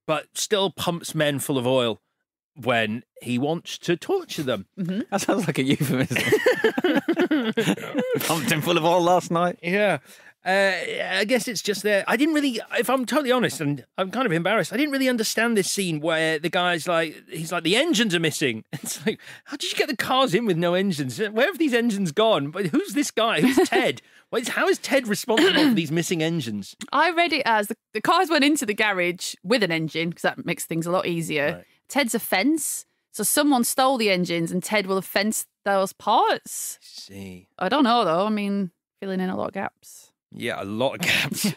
but still pumps men full of oil when he wants to torture them. Mm-hmm. That sounds like a euphemism. Pumped him full of oil last night. Yeah. I guess it's just there. I didn't really, if I'm totally honest, and I'm kind of embarrassed, I didn't really understand this scene where the guy's like, he's like, the engines are missing. It's like, how did you get the cars in with no engines? Where have these engines gone? But who's this guy? Who's Ted? How is Ted responsible for these missing engines? I read it as the cars went into the garage with an engine, because that makes things a lot easier. Right. Ted's a fence, so someone stole the engines and Ted will have fenced those parts. See. I don't know, though. I mean, filling in a lot of gaps. Yeah, a lot of gaps.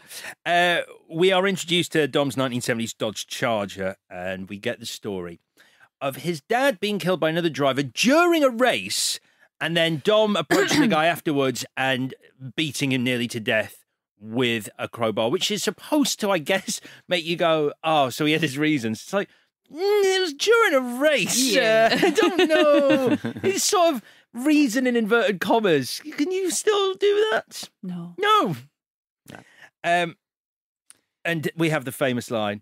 We are introduced to Dom's 1970s Dodge Charger, and we get the story of his dad being killed by another driver during a race, and then Dom approaching the guy afterwards and beating him nearly to death with a crowbar, which is supposed to, I guess, make you go, oh, so he had his reasons. It's like, it was during a race. Yeah. I don't know. It's sort of reason in inverted commas. Can you still do that? No. And we have the famous line,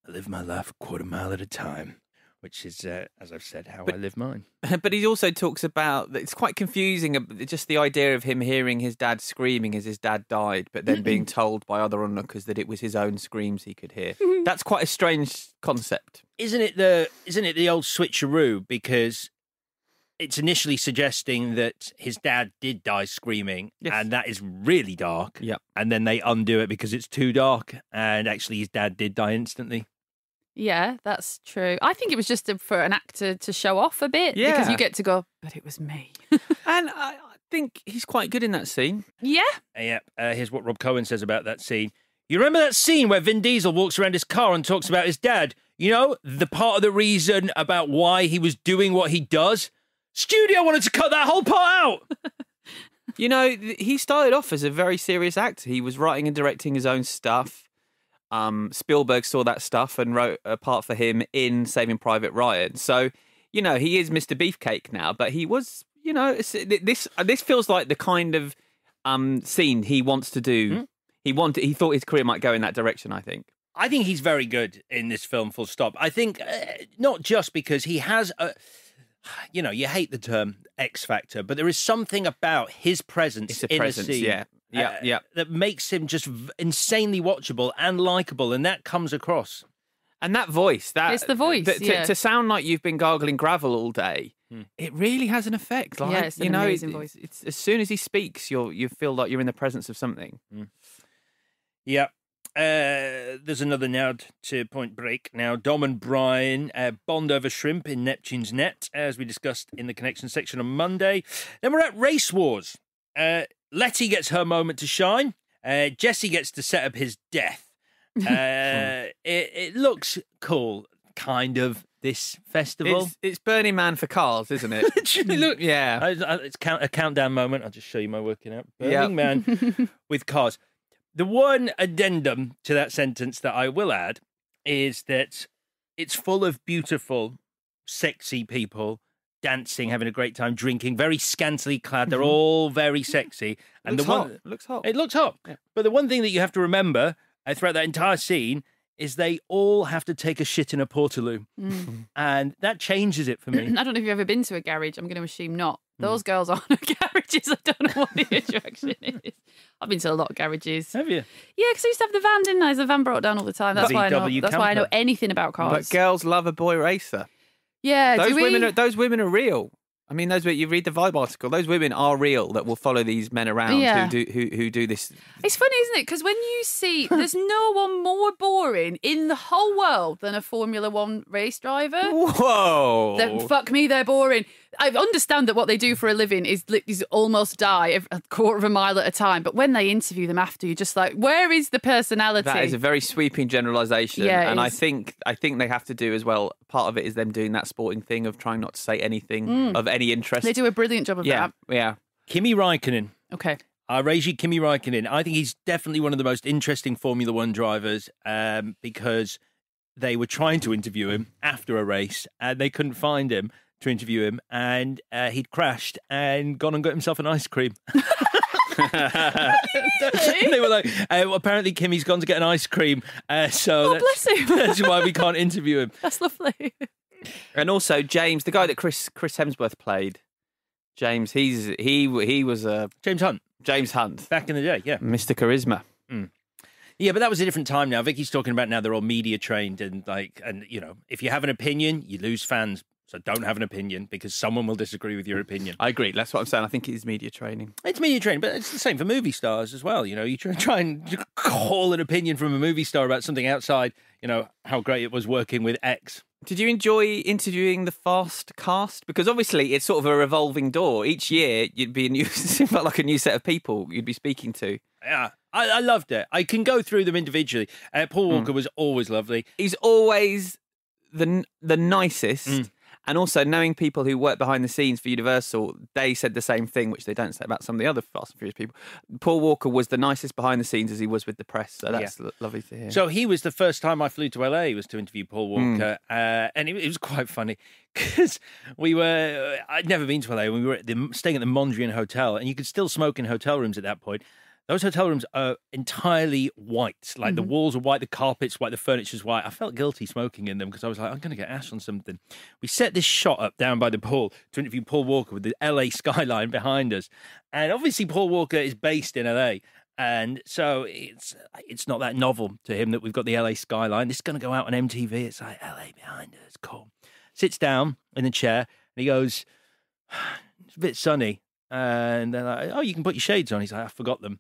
I live my life a quarter mile at a time, which is, as I've said, how I live mine. But he also talks about, it's quite confusing, just the idea of him hearing his dad screaming as his dad died, but then being told by other onlookers that it was his own screams he could hear. That's quite a strange concept. Isn't it the old switcheroo? Because it's initially suggesting that his dad did die screaming, yes, and that is really dark. Yep. And then they undo it because it's too dark, and actually his dad did die instantly. Yeah, that's true. I think it was just for an actor to show off a bit, because you get to go, but it was me. And I think he's quite good in that scene. Yeah. Here's what Rob Cohen says about that scene. You remember that scene where Vin Diesel walks around his car and talks about his dad? You know, the part of the reason about why he was doing what he does? Studio wanted to cut that whole part out. You know, he started off as a very serious actor. He was writing and directing his own stuff. Spielberg saw that stuff and wrote a part for him in Saving Private Ryan. So, you know, he is Mr. Beefcake now, but he was, you know, this feels like the kind of scene he wants to do. He thought his career might go in that direction, I think. I think he's very good in this film, full stop. I think not just because he has a... You know, you hate the term X Factor, but there is something about his presence in a scene that makes him just insanely watchable and likable, and that comes across. And that voice, it's the voice, to sound like you've been gargling gravel all day, it really has an effect. Like, it's an amazing voice. It's as soon as he speaks, you feel like you're in the presence of something. Yeah. There's another nod to Point Break. Now, Dom and Brian bond over shrimp in Neptune's net, as we discussed in the connection section on Monday. Then we're at Race Wars. Letty gets her moment to shine. Jesse gets to set up his death. It looks cool, kind of, this festival. It's Burning Man for cars, isn't it? Literally, look. Yeah. It's a countdown moment. I'll just show you my working out. Burning Man with cars. The one addendum to that sentence that I will add is that it's full of beautiful, sexy people dancing, having a great time, drinking, very scantily clad. They're all very sexy. And looks hot. It looks hot. Yeah. But the one thing that you have to remember throughout that entire scene is they all have to take a shit in a portaloo. And that changes it for me. I don't know if you've ever been to a garage. I'm going to assume not. Those girls aren't at garages. I don't know what the attraction is. I've been to a lot of garages. Have you? Yeah, because I used to have the van, didn't I? The van brought down all the time. That's why I know. That's why I know anything about cars. But girls love a boy racer. Yeah, those women are real. I mean, you read the Vibe article. Those women are real that will follow these men around who do this. It's funny, isn't it? Because when you see, there's no one more boring in the whole world than a Formula One race driver. Whoa! Fuck me, they're boring. I understand that what they do for a living is almost die a quarter of a mile at a time. But when they interview them after, you're just like, where is the personality? That is a very sweeping generalisation. Yeah, and I think they have to do as well. Part of it is them doing that sporting thing of trying not to say anything of any interest. They do a brilliant job of that. Yeah. Kimi Räikkönen. Okay. Reiji Kimi Räikkönen. I think he's definitely one of the most interesting Formula One drivers because they were trying to interview him after a race and they couldn't find him to interview him, and he'd crashed and gone and got himself an ice cream. They were like, apparently Kimmy's gone to get an ice cream, so bless him. That's why we can't interview him. That's lovely. And also James, the guy that Chris Hemsworth played, James, he was James Hunt. James Hunt Back in the day, yeah. Mr. Charisma. Yeah, but that was a different time now. Vicky's talking about now they're all media trained and if you have an opinion, you lose fans. So don't have an opinion because someone will disagree with your opinion. I agree. That's what I'm saying. I think it is media training. It's media training, but it's the same for movie stars as well. You try and call an opinion from a movie star about something outside, how great it was working with X. Did you enjoy interviewing the Fast cast? Because obviously it's sort of a revolving door. Each year you'd be it felt like a new set of people you'd be speaking to. Yeah, I loved it. I can go through them individually. Paul Walker was always lovely. He's always the nicest. And also, knowing people who work behind the scenes for Universal, they said the same thing, which they don't say about some of the other Fast and Furious people. Paul Walker was the nicest behind the scenes as he was with the press, so that's lovely to hear. So he was the first time I flew to LA was to interview Paul Walker, and it was quite funny because I'd never been to LA. We were staying at the Mondrian Hotel, and you could still smoke in hotel rooms at that point. Those hotel rooms are entirely white. Like the walls are white, the carpet's white, the furniture's white. I felt guilty smoking in them because I was like, I'm going to get ash on something. We set this shot up down by the pool to interview Paul Walker with the LA skyline behind us. And obviously Paul Walker is based in LA. And so it's not that novel to him that we've got the LA skyline. This is going to go out on MTV. It's like LA behind us. Cool. Sits down in the chair and he goes, it's a bit sunny. And they're like, oh, you can put your shades on. He's like, I forgot them.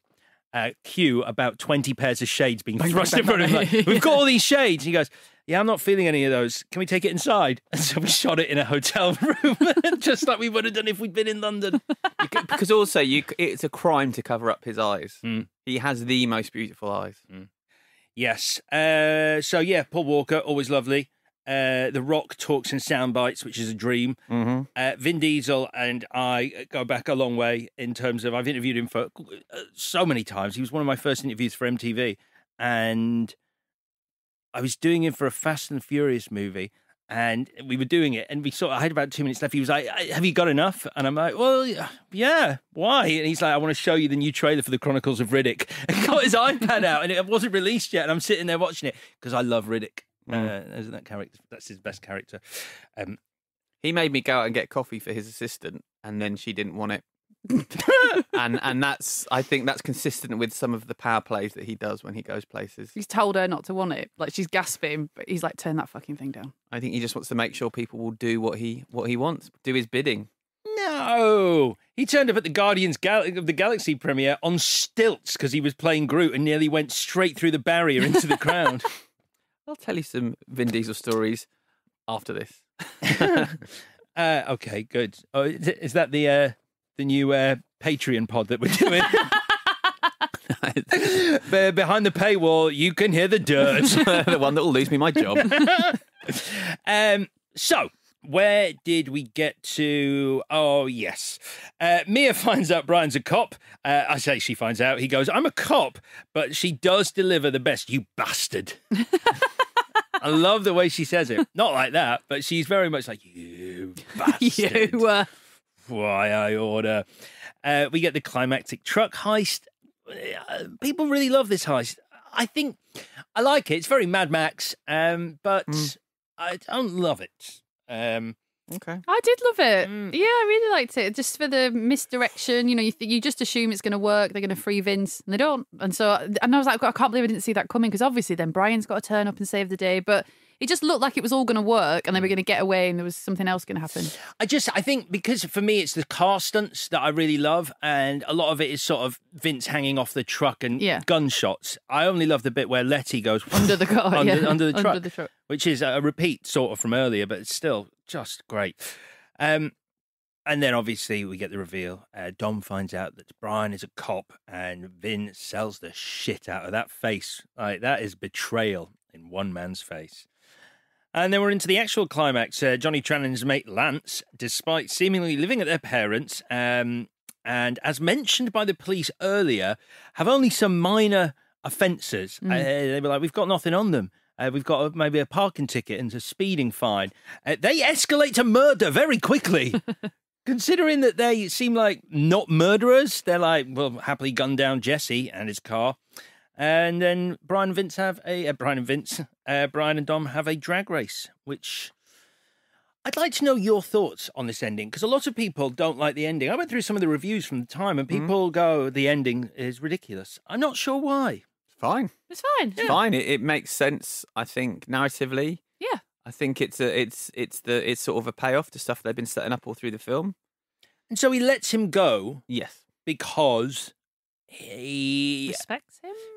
Cue about 20 pairs of shades being thrust in front of him. Like, we've got all these shades. And he goes, yeah, I'm not feeling any of those. Can we take it inside? And so we shot it in a hotel room, just like we would have done if we'd been in London. Because also, it's a crime to cover up his eyes. He has the most beautiful eyes. Yes. So, yeah, Paul Walker, always lovely. The Rock talks in sound bites, which is a dream. Vin Diesel and I go back a long way in terms of I've interviewed him for so many times. He was one of my first interviews for MTV, and I was doing him for a Fast and Furious movie, and we were doing it, and I had about 2 minutes left. He was like, have you got enough? And I'm like, well, yeah, why? And he's like, I want to show you the new trailer for the Chronicles of Riddick. And got his iPad out, and it wasn't released yet, and I'm sitting there watching it because I love Riddick. Isn't that character? That's his best character. He made me go out and get coffee for his assistant, and then she didn't want it. and I think that's consistent with some of the power plays that he does when he goes places. He's told her not to want it. Like, she's gasping, but he's like, turn that fucking thing down. I think he just wants to make sure people will do what he wants, do his bidding. No, he turned up at the Guardians of the Galaxy premiere on stilts because he was playing Groot and nearly went straight through the barrier into the crowd. I'll tell you some Vin Diesel stories after this. Okay, good. Oh, is that the new Patreon pod that we're doing? Behind the paywall, you can hear the dirt. The one that will lose me my job. So, where did we get to? Oh, yes. Mia finds out Brian's a cop. I say she finds out. He goes, I'm a cop, but she does deliver the best, you bastard. I love the way she says it. Not like that, but she's very much like, you bastard. You. Why I order. We get the climactic truck heist. People really love this heist. I think I like it. It's very Mad Max, but I don't love it. Okay. I did love it. Yeah, I really liked it. Just for the misdirection, you just assume it's going to work. They're going to free Vince, and they don't. And I was like, I can't believe I didn't see that coming, because obviously then Brian's got to turn up and save the day. But it just looked like it was all going to work, and they were going to get away, and there was something else going to happen. I think because for me it's the car stunts that I really love, and a lot of it is sort of Vince hanging off the truck and gunshots. I only love the bit where Letty goes under the car, under the truck, which is a repeat sort of from earlier, but it's still just great. And then obviously we get the reveal. Dom finds out that Brian is a cop, and Vince sells the shit out of that face. Like, that is betrayal in one man's face. And then we're into the actual climax. Johnny Tran and his mate Lance, despite seemingly living at their parents', and as mentioned by the police earlier, have only some minor offences. They were like, we've got nothing on them. We've got maybe a parking ticket and a speeding fine. They escalate to murder very quickly. Considering that they seem like not murderers, they're like, well, happily gun down Jesse and his car. And then Brian and Dom have a drag race, which I'd like to know your thoughts on this ending, because a lot of people don't like the ending. I went through some of the reviews from the time, and people go, the ending is ridiculous. I'm not sure why. It's fine. It's fine. It's fine. It makes sense, I think, narratively. Yeah. I think it's sort of a payoff to stuff they've been setting up all through the film. And so he lets him go. Yes. Because he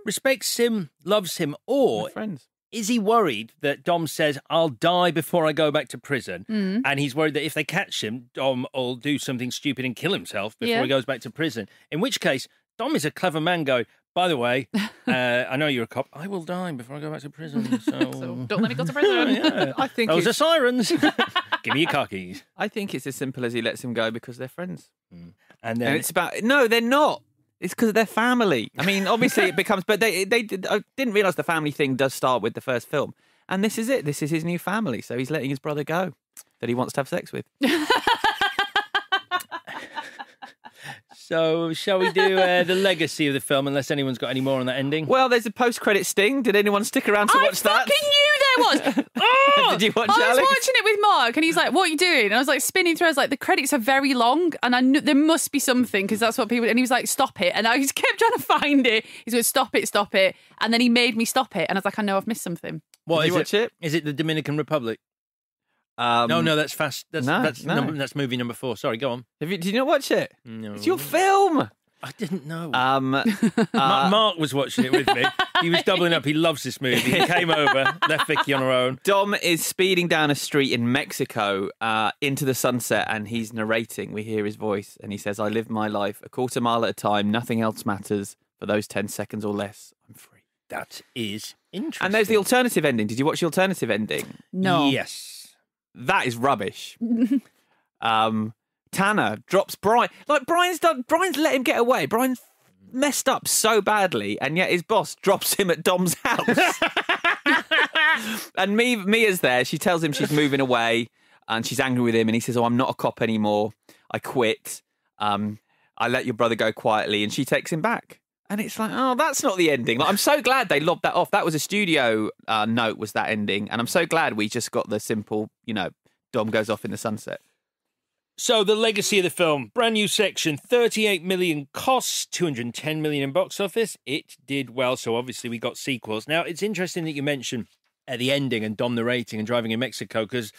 respects him, loves him, or friends. Is he worried that Dom says, I'll die before I go back to prison? And he's worried that if they catch him, Dom will do something stupid and kill himself before he goes back to prison. In which case, Dom is a clever man going, by the way, I know you're a cop. I will die before I go back to prison. So, don't let me go to prison. Yeah. I think those are sirens. Give me your car keys. I think it's as simple as he lets him go because they're friends. And then it's about, no, they're not. It's because of their family. I mean, obviously it becomes, but I didn't realise the family thing does start with the first film. And this is it. This is his new family. So he's letting his brother go that he wants to have sex with. So shall we do the legacy of the film, unless anyone's got any more on that ending? Well, there's a post-credit sting. Did anyone stick around to watch that? I fucking knew there was. Oh! Did you watch it, I was Alex? watching it with Mark, and he's like, what are you doing? And I was like spinning through. I was like, the credits are very long, and I knew there must be something, because that's what people... And he was like, stop it. And I just kept trying to find it. He's going, stop it. And then he made me stop it. And I was like, I know I've missed something. What, Did you watch it? Is it the Dominican Republic? No, that's fast. That's movie number 4. Sorry, go on. Did you not watch it? No. It's your film. I didn't know. Mark was watching it with me. He was doubling up. He loves this movie. He came over, left Vicky on her own. Dom is speeding down a street in Mexico into the sunset, and he's narrating. We hear his voice, and he says, I live my life a quarter mile at a time. Nothing else matters. For those 10 seconds or less, I'm free. That is interesting. And there's the alternative ending. Did you watch the alternative ending? No. Yes. That is rubbish. Tanner drops Brian. Like, Brian's let him get away. Brian's messed up so badly, and yet his boss drops him at Dom's house. And Mia's there. She tells him she's moving away, and she's angry with him, and he says, I'm not a cop anymore. I quit. I let your brother go quietly, and she takes him back. And it's like, oh, that's not the ending. Like, I'm so glad they lobbed that off. That was a studio note, was that ending. And I'm so glad we just got the simple, Dom goes off in the sunset. So the legacy of the film, brand new section, 38 million costs, 210 million in box office. It did well, so obviously we got sequels. Now, it's interesting that you mentioned the ending and Dom narrating and driving in Mexico, because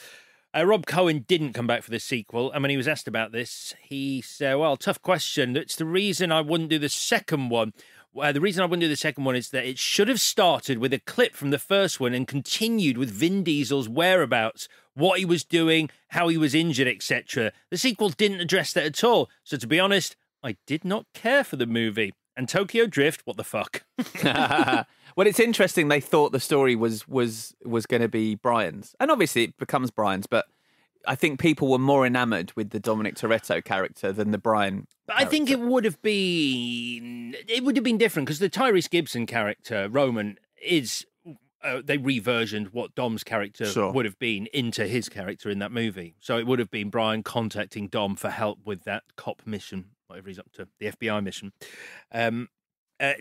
Rob Cohen didn't come back for the sequel, and when he was asked about this, he said, well, tough question. It's the reason I wouldn't do the second one. The reason I wouldn't do the second one is that it should have started with a clip from the first one and continued with Vin Diesel's whereabouts, what he was doing, how he was injured, etc. The sequel didn't address that at all. So to be honest, I did not care for the movie. And Tokyo Drift, what the fuck? Well, it's interesting. They thought the story was going to be Brian's, and obviously it becomes Brian's. But I think people were more enamoured with the Dominic Toretto character than the Brian. But I think it would have been different, because the Tyrese Gibson character Roman is they reversioned what Dom's character would have been into his character in that movie. So it would have been Brian contacting Dom for help with that cop mission, whatever he's up to, the FBI mission.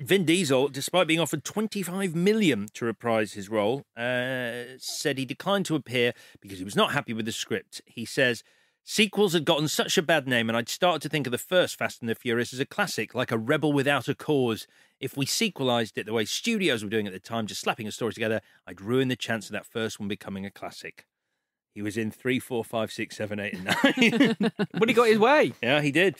Vin Diesel, despite being offered $25 million to reprise his role, said he declined to appear because he was not happy with the script. He says, sequels had gotten such a bad name, and I'd started to think of the first Fast and the Furious as a classic, like a rebel without a cause. If we sequelized it the way studios were doing at the time, just slapping a story together, I'd ruin the chance of that first one becoming a classic. He was in 3, 4, 5, 6, 7, 8, and 9. But he got his way. Yeah, he did.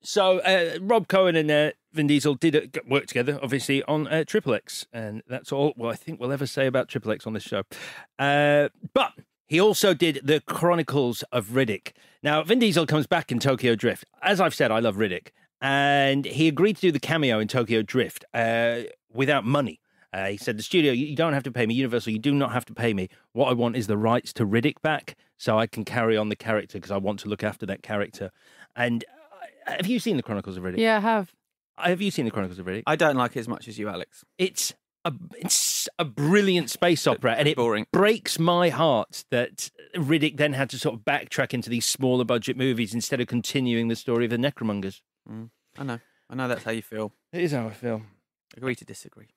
So Rob Cohen and Vin Diesel did work together, obviously, on Triple X. And that's all, I think we'll ever say about Triple X on this show. But he also did the Chronicles of Riddick. Now, Vin Diesel comes back in Tokyo Drift. As I've said, I love Riddick. And he agreed to do the cameo in Tokyo Drift without money. He said, the studio, you don't have to pay me. Universal, you do not have to pay me. What I want is the rights to Riddick back so I can carry on the character because I want to look after that character. And have you seen the Chronicles of Riddick? Yeah, I have. Have you seen the Chronicles of Riddick? I don't like it as much as you, Alex. It's a brilliant space opera, and it breaks my heart that Riddick then had to sort of backtrack into these smaller budget movies instead of continuing the story of the Necromongers. I know that's how you feel. It is how I feel. Agree to disagree.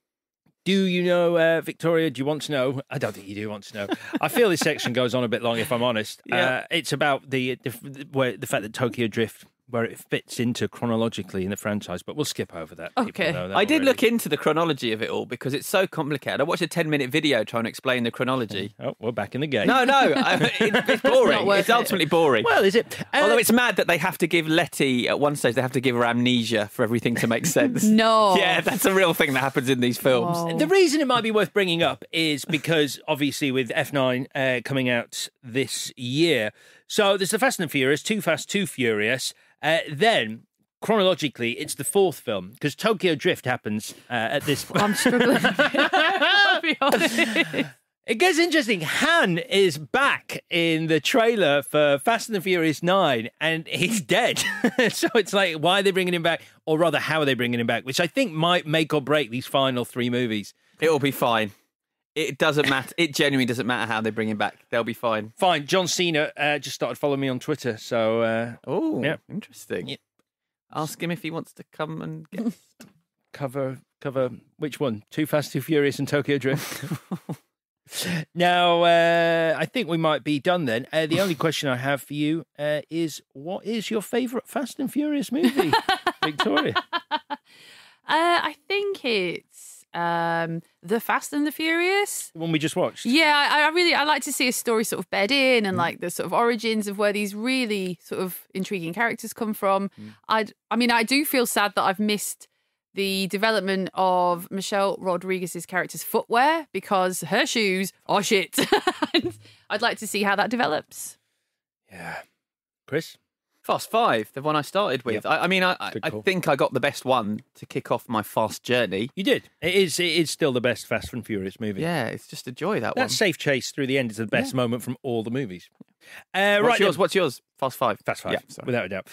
Do you know, Victoria, do you want to know? I don't think you do want to know. I feel this section goes on a bit long, if I'm honest. Yeah. It's about the fact that Tokyo Drift, where it fits into chronologically in the franchise, but we'll skip over that. Okay. I did look into the chronology of it all because it's so complicated. I watched a 10-minute video trying to explain the chronology. Oh, we're back in the game. No, it's boring. It's ultimately boring. Well, is it? Although it's mad that they have to give Letty, at one stage, they have to give her amnesia for everything to make sense. No. Yeah, that's a real thing that happens in these films. Whoa. The reason it might be worth bringing up is because, obviously, with F9 coming out this year, so there's the Fast and the Furious, Too Fast, Too Furious. Then, chronologically, it's the fourth film, because Tokyo Drift happens at this point. I'm struggling. I'll be honest. It gets interesting. Han is back in the trailer for Fast and the Furious 9, and he's dead. So it's like, why are they bringing him back? Or rather, how are they bringing him back? Which I think might make or break these final 3 movies. It'll be fine. It doesn't matter. It genuinely doesn't matter how they bring him back. They'll be fine. Fine. John Cena just started following me on Twitter. So, yeah. Interesting. Yeah. Ask him if he wants to come and get cover which one? Too Fast, Too Furious, and Tokyo Drift. Now, I think we might be done then. The only question I have for you is, what is your favourite Fast and Furious movie, Victoria? I think it's The Fast and the Furious. The one we just watched? Yeah, I like to see a story sort of bed in and like the sort of origins of where these really sort of intriguing characters come from. I do feel sad that I've missed the development of Michelle Rodriguez's character's footwear because her shoes are shit. I'd like to see how that develops. Yeah. Chris? Fast 5, the one I started with. Yep. I think I got the best one to kick off my fast journey. You did. It is still the best Fast and Furious movie. Yeah, it's just a joy, that one. That safe chase through the end is the best moment from all the movies. What's yours? What's yours? Fast 5. Fast 5, yeah, without a doubt.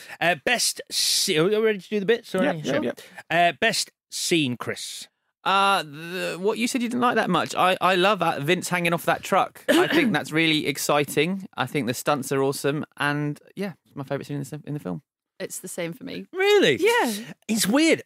Best scene. Are you ready to do the bit? Sorry. Yeah, sure. Best scene, Chris. What you said you didn't like that much. I love Vince hanging off that truck. I think that's really exciting. I think the stunts are awesome. And yeah, it's my favourite scene in the film. It's the same for me. Really? Yeah. It's weird.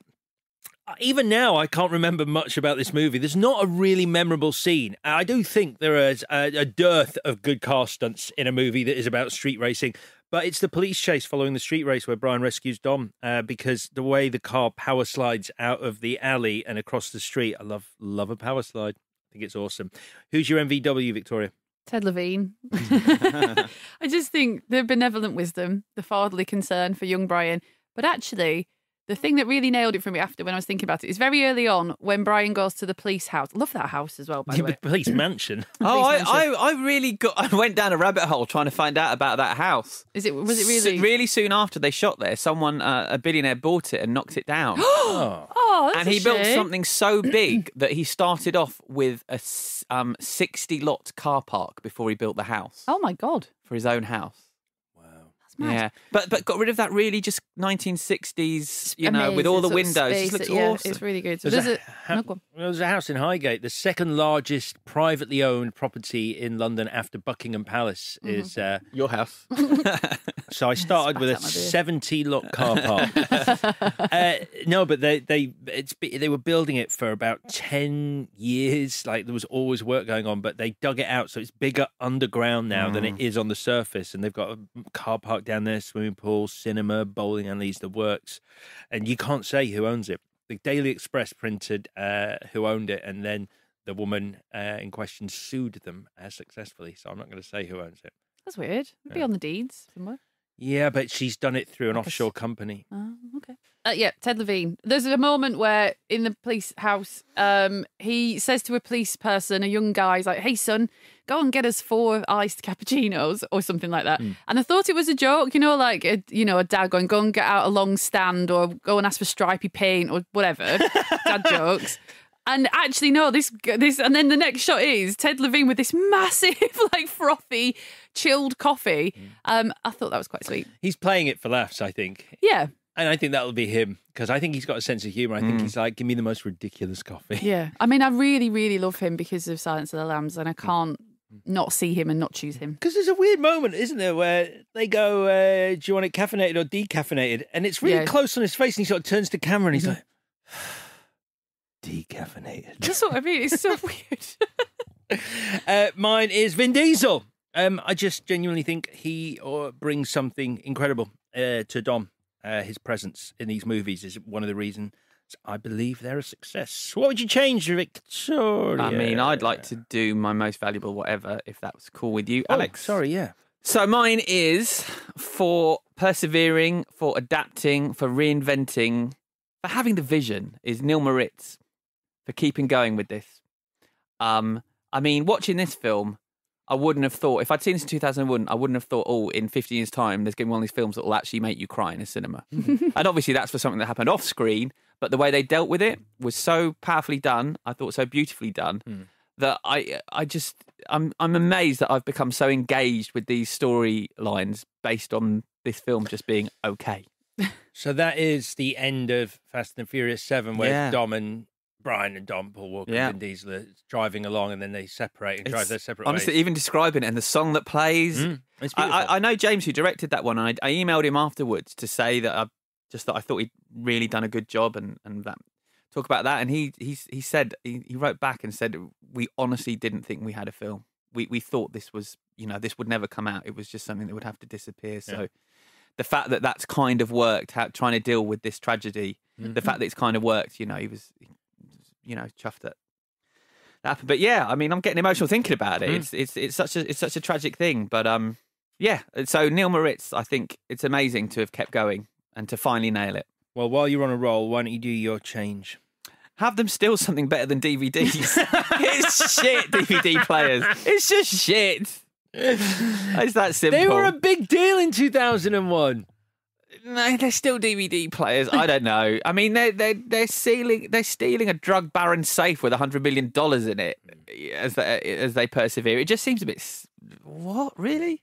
Even now, I can't remember much about this movie. There's not a really memorable scene. I do think there is a dearth of good car stunts in a movie that is about street racing. But it's the police chase following the street race where Brian rescues Dom because the way the car power slides out of the alley and across the street. I love a power slide. I think it's awesome. Who's your MVW, Victoria? Ted Levine. I just think the benevolent wisdom, the fatherly concern for young Brian. But actually, the thing that really nailed it for me after when I was thinking about it is very early on when Brian goes to the police house. Love that house as well, by the way. The police mansion. I went down a rabbit hole trying to find out about that house. Was it really? Really soon after they shot there, someone, a billionaire, bought it and knocked it down. That's and he built something so big that he started off with a 60-lot car park before he built the house. Oh my God. For his own house. Wow. mad. Yeah, but got rid of that really just 1960s, Amazing, with all the sort of windows. space, It looks awesome. It's really good. So There's a house in Highgate, the second largest privately owned property in London after Buckingham Palace is your house. So I started with a 70-lot car park. No, but they were building it for about 10 years. Like, there was always work going on, but they dug it out, so it's bigger underground now than it is on the surface. And they've got a car park down there, swimming pool, cinema, bowling alleys, the works. And you can't say who owns it. The Daily Express printed who owned it, and then the woman in question sued them successfully. So I'm not going to say who owns it. That's weird. It'd be on the deeds somewhere. Yeah, but she's done it through an offshore company. Oh, okay. Yeah, Ted Levine. There's a moment where in the police house, he says to a police person, a young guy, he's like, "Hey, son, go and get us 4 iced cappuccinos," or something like that. And I thought it was a joke, like a dad going, "Go and get out a long stand," or "Go and ask for stripy paint," or whatever. Dad jokes. And actually, no, this, and then the next shot is Ted Levine with this massive, frothy, chilled coffee. I thought that was quite sweet. He's playing it for laughs, I think. Yeah. And I think that'll be him, because I think he's got a sense of humour. I think he's like, give me the most ridiculous coffee. Yeah. I mean, I really, really love him because of Silence of the Lambs, and I can't not see him and not choose him. Because there's a weird moment, isn't there, where they go, do you want it caffeinated or decaffeinated? And it's really close on his face, and he sort of turns to camera and he's like... Decaffeinated. That's what I mean. It's so weird. Mine is Vin Diesel. I just genuinely think he brings something incredible to Dom. His presence in these movies is one of the reasons I believe they're a success. What would you change, Victoria? I mean, I'd like to do my most valuable whatever, if that was cool with you, Alex. Sorry, yeah. So mine is for persevering, for adapting, for reinventing, for having the vision, is Neil Moritz. For keeping going with this. I mean, watching this film, I wouldn't have thought, if I'd seen this in 2001, I wouldn't have thought, in 15 years' time, there's going to be one of these films that will actually make you cry in a cinema. And obviously that's for something that happened off screen, but the way they dealt with it was so powerfully done, I thought so beautifully done, that I'm amazed that I've become so engaged with these storylines based on this film just being okay. So that is the end of Fast and Furious 7, where Dom and Brian and Dom, Paul Walker and Vin Diesel are driving along, and then they separate and drive their separate honestly, ways. even describing it and the song that plays. It's I know James, who directed that one, and I emailed him afterwards to say that I thought he'd really done a good job and that talk about that. And he said, he wrote back and said, we honestly didn't think we had a film. We thought this was, this would never come out. It was just something that would have to disappear. So the fact that that's kind of worked, trying to deal with this tragedy, the fact that it's kind of worked, he was... chuffed that happened. But yeah, I mean, I'm getting emotional thinking about it. It's such a tragic thing. But so Neil Moritz, I think it's amazing to have kept going and to finally nail it. Well, while you're on a roll, why don't you do your change? Have them steal something better than DVDs. It's shit, DVD players. It's just shit. It's that simple. They were a big deal in 2001. No, they're still DVD players. I don't know. I mean, they're stealing a drug baron safe with $100 million in it as they persevere. It just seems a bit. What, really?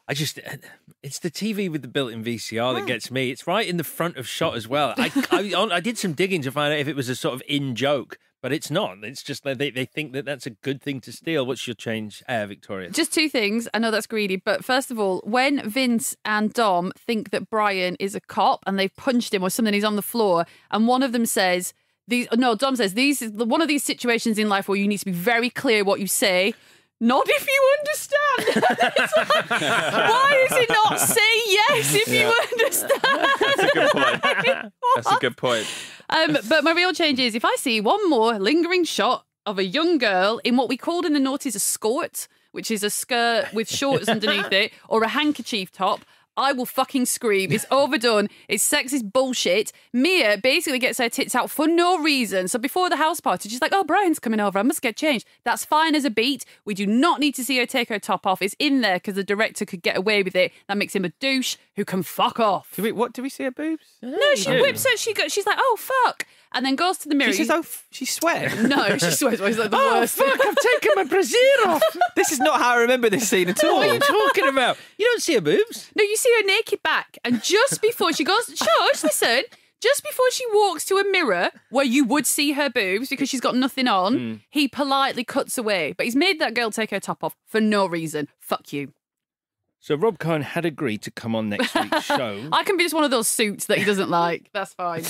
It's the TV with the built-in VCR that gets me. It's right in the front of shot as well. I did some digging to find out if it was a sort of in joke, but it's not. It's just that they think that that's a good thing to steal. What's your change, Victoria? Just 2 things. I know that's greedy, but first of all, when Vince and Dom think that Brian is a cop and they've punched him or something, he's on the floor, and one of them says, Dom says, "These is one of these situations in life where you need to be very clear what you say. Not if you understand." It's like, why does it not say yes if you understand? That's a good point. That's a good point. But my real change is if I see one more lingering shot of a young girl in what we called in the noughties a skort, which is a skirt with shorts underneath it, or a handkerchief top, I will fucking scream. It's overdone. It's sexist bullshit. Mia basically gets her tits out for no reason. So before the house party, she's like, "Oh, Brian's coming over. I must get changed." That's fine as a beat. We do not need to see her take her top off. It's in there because the director could get away with it. That makes him a douche who can fuck off. Do we see her boobs? No, she whips her. She's like, "Oh, fuck. and then goes to the mirror. She says, she's sweating. No, she swears. Well, it's like the worst. Fuck, I've taken my brassiere off. This is not how I remember this scene at all. What are you talking about? You don't see her boobs. No, you see her naked back, and just before she goes, shush, listen. Just before she walks to a mirror where you would see her boobs because she's got nothing on, he politely cuts away. But he's made that girl take her top off for no reason. Fuck you. So Rob Cohen had agreed to come on next week's show. I can be just one of those suits that he doesn't like. That's fine.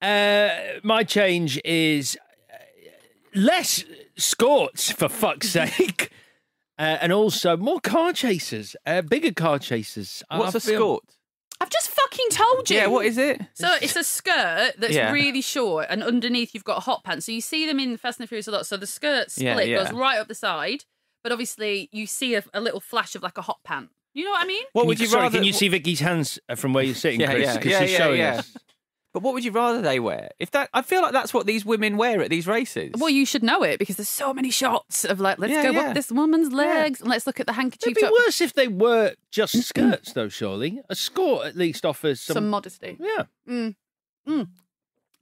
My change is less scorts, for fuck's sake. And also more car chasers, bigger car chasers. What's a skort? I've just fucking told you. Yeah, what is it? So it's a skirt that's really short, and underneath you've got a hot pants. So you see them in Fast and the Furious a lot. So the skirt split goes right up the side, but obviously you see a little flash of like a hot pant. You know what I mean? What would you rather? Can you see Vicky's hands from where you're sitting, Chris? Because she's showing us. But what would you rather they wear? I feel like that's what these women wear at these races. Well, you should know it because there's so many shots of like, let's go up this woman's legs and let's look at the handkerchief. It'd be worse if they were just skirts, though, surely. A skirt at least offers some modesty. Yeah.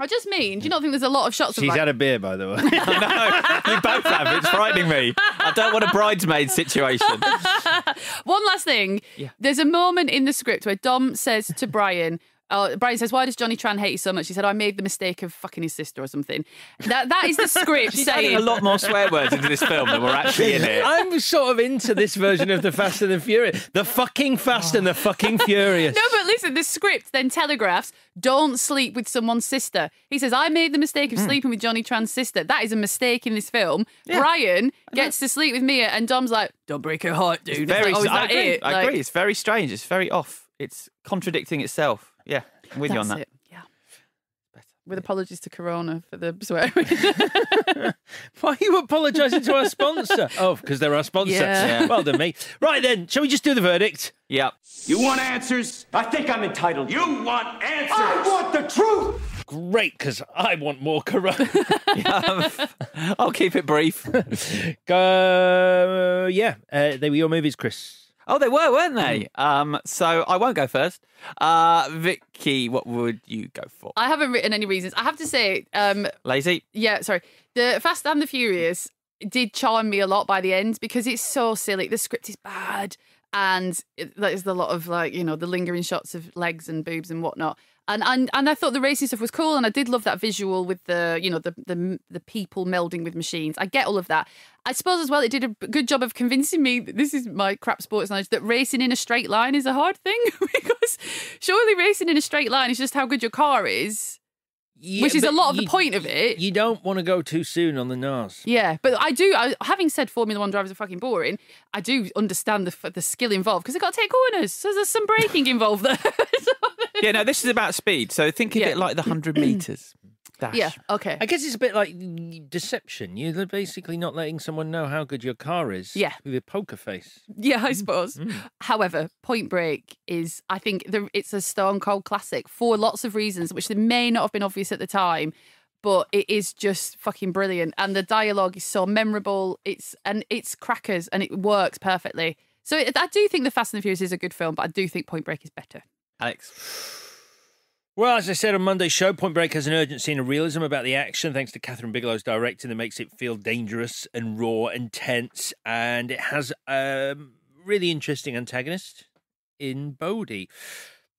I just mean, do you not think there's a lot of shots of She's had a beer, by the way. I know. You both have. It's frightening me. I don't want a bridesmaid situation. One last thing. Yeah. There's a moment in the script where Dom says to Brian... Brian says, why does Johnny Tran hate you so much? He said, I made the mistake of fucking his sister or something. That is the script saying... a lot more swear words into this film than were actually in it. I'm sort of into this version of the Fast and the Furious. The fucking Fast and the fucking Furious. No, but listen, the script then telegraphs, don't sleep with someone's sister. He says, I made the mistake of sleeping with Johnny Tran's sister. That is a mistake in this film. Yeah. Brian gets to sleep with Mia and Dom's like, don't break her heart, dude. I agree. agree. It's very strange. It's very off. It's contradicting itself. Yeah, I'm with you on that. Yeah. With apologies to Corona for the swearing. Why are you apologising to our sponsor? Oh, because they're our sponsor. Yeah. Well done, me. Right then, shall we just do the verdict? Yeah. You want answers? I think I'm entitled. You want answers? I want the truth! Great, because I want more Corona. I'll keep it brief. They were your movies, Chris. Oh, they were, weren't they? So I won't go first. Vicky, what would you go for? I haven't written any reasons. I have to say... lazy? Yeah, sorry. The Fast and the Furious did charm me a lot by the end because it's so silly. The script is bad and there's a lot of the lingering shots of legs and boobs and whatnot. And I thought the racing stuff was cool, and I did love that visual with the people melding with machines. I get all of that. I suppose as well it did a good job of convincing me, this is my crap sports knowledge, that racing in a straight line is a hard thing because surely racing in a straight line is just how good your car is. Yeah, which is a lot of the point of it. You don't want to go too soon on the NAS. Yeah, but having said Formula One drivers are fucking boring, I do understand the skill involved because they've got to take corners, so there's some braking involved there. Yeah, no, this is about speed, so think of it like the 100 metres. Dash. Yeah, okay. I guess it's a bit like deception. You're basically not letting someone know how good your car is. Yeah. With a poker face. Yeah, I suppose. However, Point Break is, I think, it's a stone cold classic for lots of reasons, which they may not have been obvious at the time, but it is just fucking brilliant. And the dialogue is so memorable. It's crackers and it works perfectly. So I do think The Fast and the Furious is a good film, but I do think Point Break is better. Alex? Well, as I said on Monday's show, Point Break has an urgency and a realism about the action, thanks to Catherine Bigelow's directing, that makes it feel dangerous and raw and tense. And it has a really interesting antagonist in Bodhi.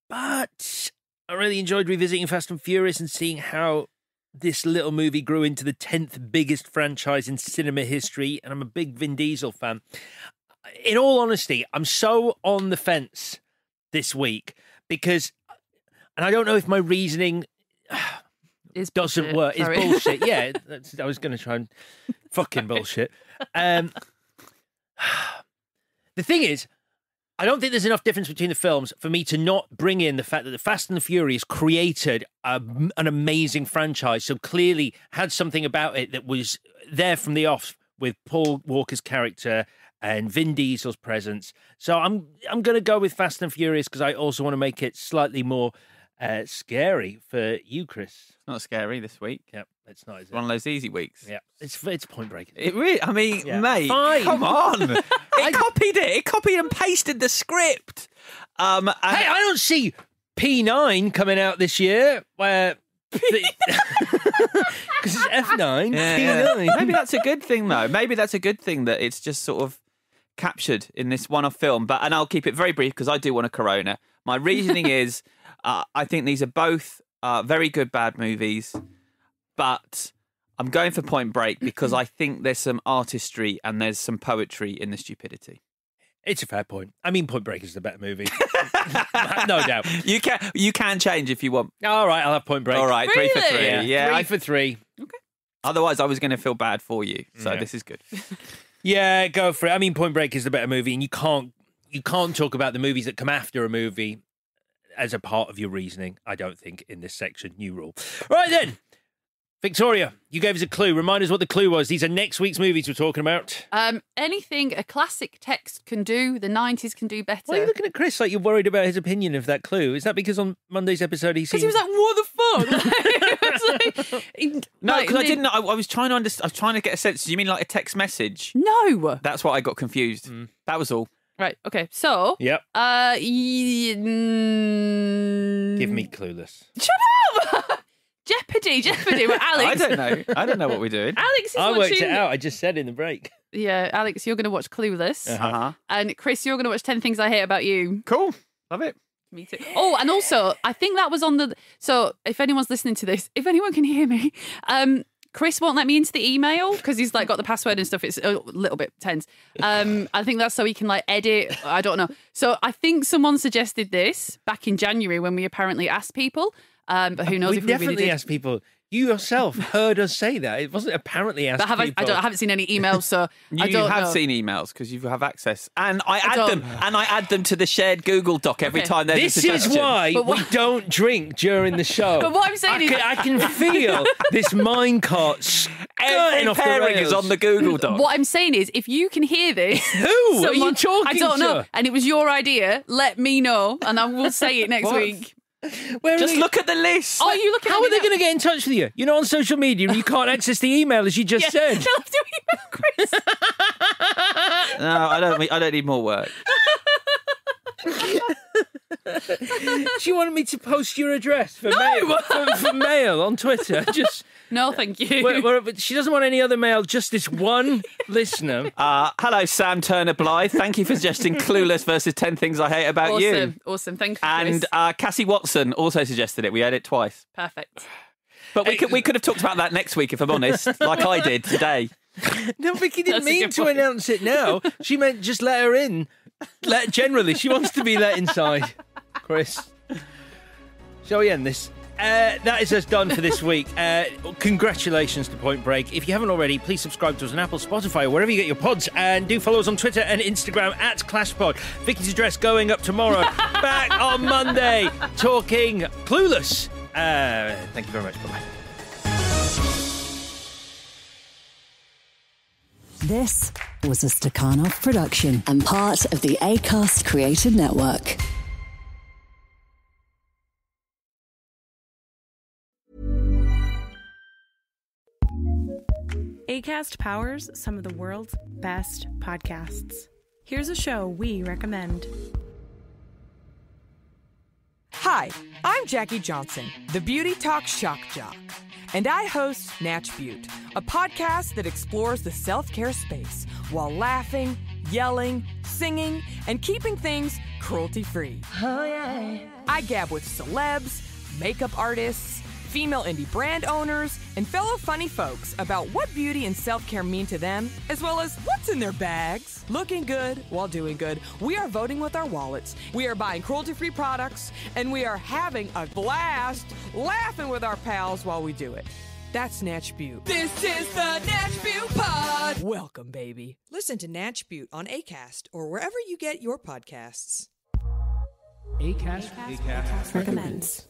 But I really enjoyed revisiting Fast and Furious and seeing how this little movie grew into the 10th biggest franchise in cinema history. And I'm a big Vin Diesel fan. In all honesty, I'm so on the fence this week because... And I don't know if my reasoning doesn't work. It's bullshit. Yeah, I was going to try and fucking bullshit. The thing is, I don't think there's enough difference between the films for me to not bring in the fact that the Fast and the Furious created an amazing franchise. So clearly had something about it that was there from the off with Paul Walker's character and Vin Diesel's presence. So I'm going to go with Fast and Furious because I also want to make it slightly more scary for you, Chris. It's not scary this week. Yep, it's not. Is it? One of those easy weeks. Yeah, it's Point Break. It really. I mean, mate, fine. Come on. It copied it. It copied and pasted the script. Hey, I don't see P9 coming out this year. Where Because it's F9. Yeah. Maybe that's a good thing, though. Maybe that's a good thing that it's just sort of captured in this one-off film. And I'll keep it very brief because I do want a Corona. My reasoning is I think these are both very good bad movies, but I'm going for Point Break because I think there's some artistry and there's some poetry in the stupidity. It's a fair point. I mean, Point Break is the better movie. No doubt. You can change if you want. All right, I'll have Point Break. All right, Really? 3 for 3. Yeah, 3 for 3. Okay. Otherwise, I was going to feel bad for you. So this is good. Yeah, go for it. I mean, Point Break is the better movie, and you can't talk about the movies that come after a movie as a part of your reasoning, I don't think, in this section. New rule. Right then. Victoria, you gave us a clue. Remind us what the clue was. These are next week's movies we're talking about. Anything a classic text can do, the 90s can do better. Why are you looking at Chris like you're worried about his opinion of that clue? Is that because on Monday's episode he was like, what the fuck? No, because I didn't know. I was trying to understand. I was trying to get a sense. Do you mean like a text message? No. That's what I got confused. That was all. Right, okay. So... Yep. Give me Clueless. Shut up! Jeopardy with Alex. I don't know what we're doing. Alex is I watching... worked it out. I just said in the break. Yeah, Alex, you're going to watch Clueless. Uh-huh. And Chris, you're going to watch 10 Things I Hate About You. Cool. Love it. Me too. Oh, and also, I think that was on the... So, if anyone's listening to this, if anyone can hear me, Chris won't let me into the email because he's like got the password and stuff. It's a little bit tense. I think that's so he can like edit. I don't know. So I think someone suggested this back in January when we apparently asked people. But who knows if we definitely really did. asked people. You yourself heard us say that. It wasn't apparently asked people. I haven't seen any emails, so I don't know. You have seen emails because you have access. And I add them to the shared Google Doc every time there's a suggestion. This is why we don't drink during the show. But what I'm saying is... I can feel this minecart skirting off the pairing rails. is on the Google Doc. What I'm saying is, if you can hear this... Who are you talking I don't know. to? And it was your idea, let me know, and I will say it next week. Just look at the list. Oh, you looking? How are they going to get in touch with you? You're not on social media and you can't access the email as you just said. They'll have to email Chris. No, I don't need more work. Do you want me to post your address for mail? For mail on Twitter? Just no, thank you. She doesn't want any other mail. Just this one listener. Hello, Sam Turner Blythe. Thank you for suggesting Clueless versus 10 Things I Hate About You. Awesome. Thank you, Chris. And Cassie Watson also suggested it. We had it twice. Perfect. But we could have talked about that next week, if I'm honest, like I did today. No, Vicky didn't mean to announce it now. She meant just let her in. Generally, she wants to be let inside. Chris, shall we end this? That is us done for this week. Congratulations to Point Break. If you haven't already, please subscribe to us on Apple, Spotify, or wherever you get your pods, and do follow us on Twitter and Instagram at ClashPod. Vicky's address going up tomorrow. Back on Monday, talking Clueless. Thank you very much. Bye-bye. This was a Stakhanov production and part of the Acast Creative Network. Acast powers some of the world's best podcasts. Here's a show we recommend. Hi, I'm Jackie Johnson, the Beauty Talk Shock Jock, and I host Natch Beaut, a podcast that explores the self-care space while laughing, yelling, singing, and keeping things cruelty-free. Oh, yeah. I gab with celebs, makeup artists, female indie brand owners, and fellow funny folks about what beauty and self-care mean to them, as well as what's in their bags. Looking good while doing good. We are voting with our wallets. We are buying cruelty-free products, and we are having a blast laughing with our pals while we do it. That's Natch Beaut. This is the Natch Beaut Pod. Welcome, baby. Listen to Natch Beaut on Acast or wherever you get your podcasts. Acast recommends.